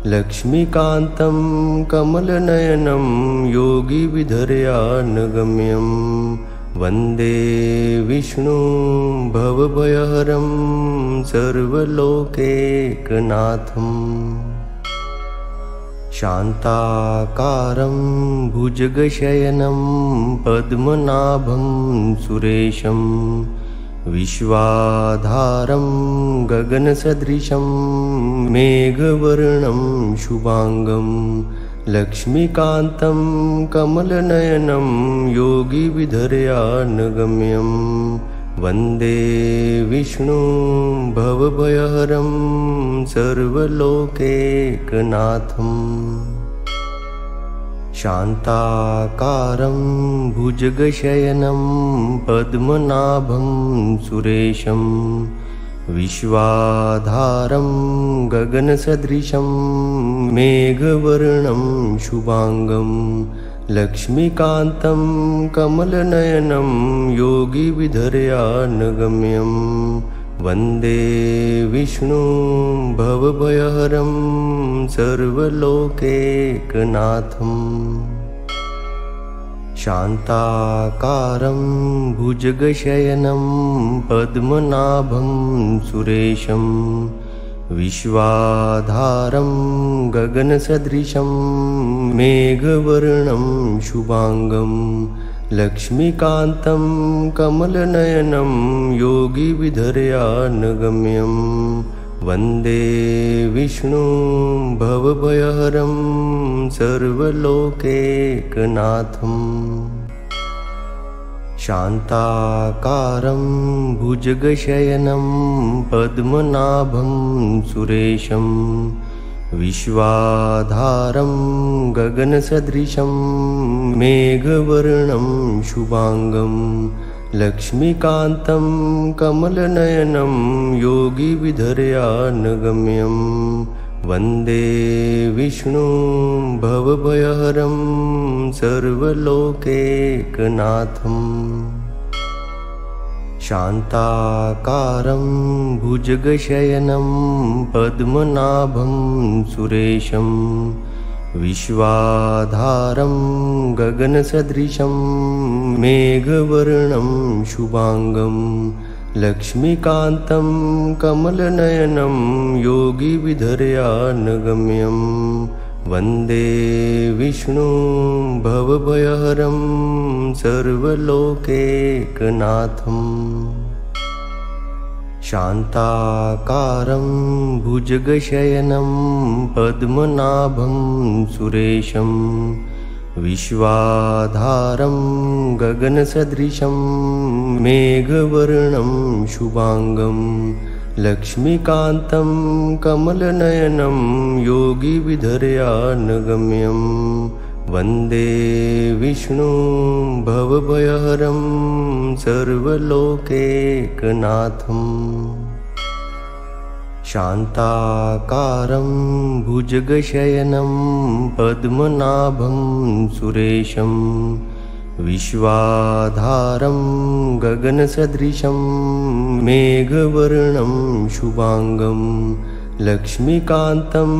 लक्ष्मीकान्तं कमलनयनं योगिविधर्यानगम्यं वन्दे विष्णुं भवभयहरं सर्वलोकैकनाथम्। शान्ताकारं भुजगशयनं पद्मनाभं सुरेशं विश्वाधारं गगनसदृशं मेघवर्णं शुभांगं लक्ष्मीकान्तं कमलनयनं योगिविधर्यानगम्यं वन्दे विष्णुं भवभयहरं सर्वलोकैकनाथम्। शान्ताकारं भुजगशयनं पद्मनाभं सुरेशं विश्वाधारं गगनसदृशं मेघवर्णं शुभांगं लक्ष्मीकान्तं कमलनयनं योगिविधर्यानगम्यं वन्दे विष्णुं भवभयहरं सर्वलोकैकनाथम्। शान्ताकारं भुजगशयनं पद्मनाभं सुरेशं विश्वाधारं गगनसदृशं मेघवर्णं शुभांगं लक्ष्मीकान्तं कमलनयनं योगिविधर्यानगम्यं वन्दे विष्णुं भवभयहरं सर्वलोकैकनाथम्। शान्ताकारं भुजगशयनं पद्मनाभं सुरेशं विश्वाधारं गगनसदृशं मेघवर्णं शुभांगं लक्ष्मीकान्तं कमलनयनं योगिविधर्यानगम्यं वन्दे विष्णुं भवभयहरं सर्वलोकैकनाथम्। शान्ताकारं भुजगशयनं पद्मनाभं सुरेशं विश्वाधारं गगनसदृशं मेघवर्णं शुभांगं लक्ष्मीकान्तं कमलनयनं योगिविधर्यानगम्यं वन्दे विष्णुं भवभयहरं सर्वलोकैकनाथम्। शान्ताकारं भुजगशयनं पद्मनाभं सुरेशं विश्वाधारं गगनसदृशं मेघवर्णं शुभांगं लक्ष्मीकान्तं कमलनयनं योगिविधर्यानगम्यं वन्दे विष्णुं भवभयहरं सर्वलोकैकनाथम् शान्ताकारं भुजगशयनं पद्मनाभं सुरेशं विश्वाधारं गगनसदृशं मेघवर्णं शुभांगं लक्ष्मीकान्तं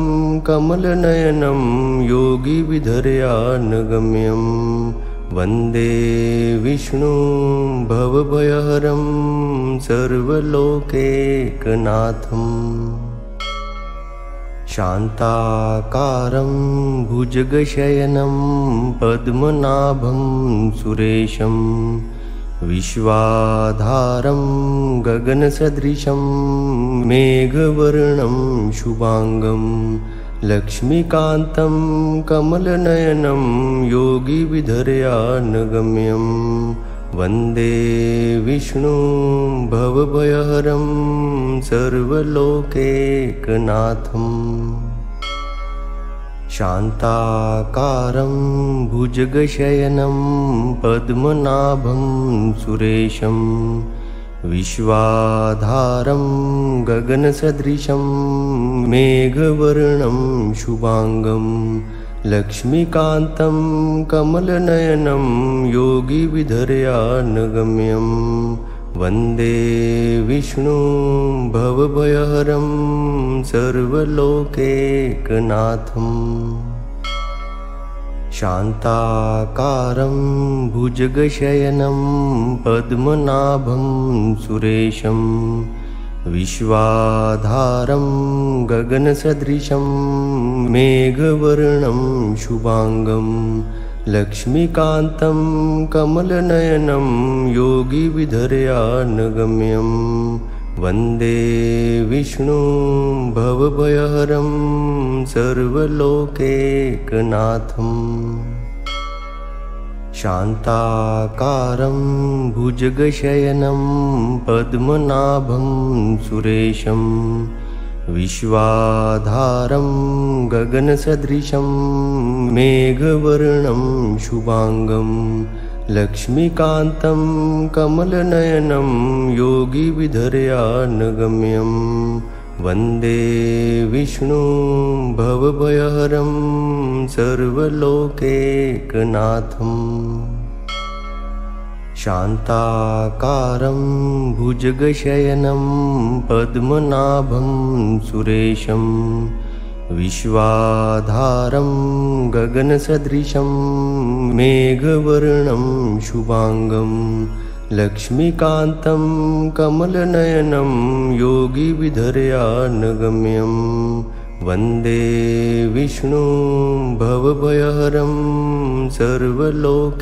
कमलनयनं योगिविधर्यानगम्यं वन्दे विष्णुं भवभयहरं सर्वलोकैकनाथम् शान्ताकारं भुजगशयनं पद्मनाभं सुरेशं विश्वाधारं गगनसदृशं मेघवर्णं शुभांगं लक्ष्मीकान्तं कमलनयनं योगिविधर्यानगम्यं वन्दे विष्णुं भवभयहरं सर्वलोकैकनाथम् शान्ताकारं भुजगशयनं पद्मनाभं सुरेशं विश्वाधारं गगनसदृशं मेघवर्णं शुभांगं लक्ष्मीकान्तं कमलनयनं योगिविधर्यानगम्यं वन्दे विष्णुं भवभयहरं सर्वलोकैकनाथम् शान्ताकारं भुजगशयनं पद्मनाभं सुरेशं विश्वाधारं गगनसदृशं मेघवर्णं शुभांगं लक्ष्मीकान्तं कमलनयनं योगिविधर्यानगम्यं वन्दे विष्णुं भवभयहरं सर्वलोकैकनाथम् शान्ताकारं भुजगशयनं पद्मनाभं सुरेशं विश्वाधारं गगनसदृशं मेघवर्णं शुभांगं लक्ष्मीकान्तं कमलनयनं योगिविधर्यानगम्यं वन्दे विष्णुं भवभयहरं सर्वलोकैकनाथम् शान्ताकारं भुजगशयनं पद्मनाभं सुरेशं विश्वाधारं गगनसदृशं मेघवर्णं शुभांगं लक्ष्मीकान्तं कमलनयनं योगिविधर्यानगम्यं वन्दे विष्णुं भवभयहरं सर्वलोकैकनाथम्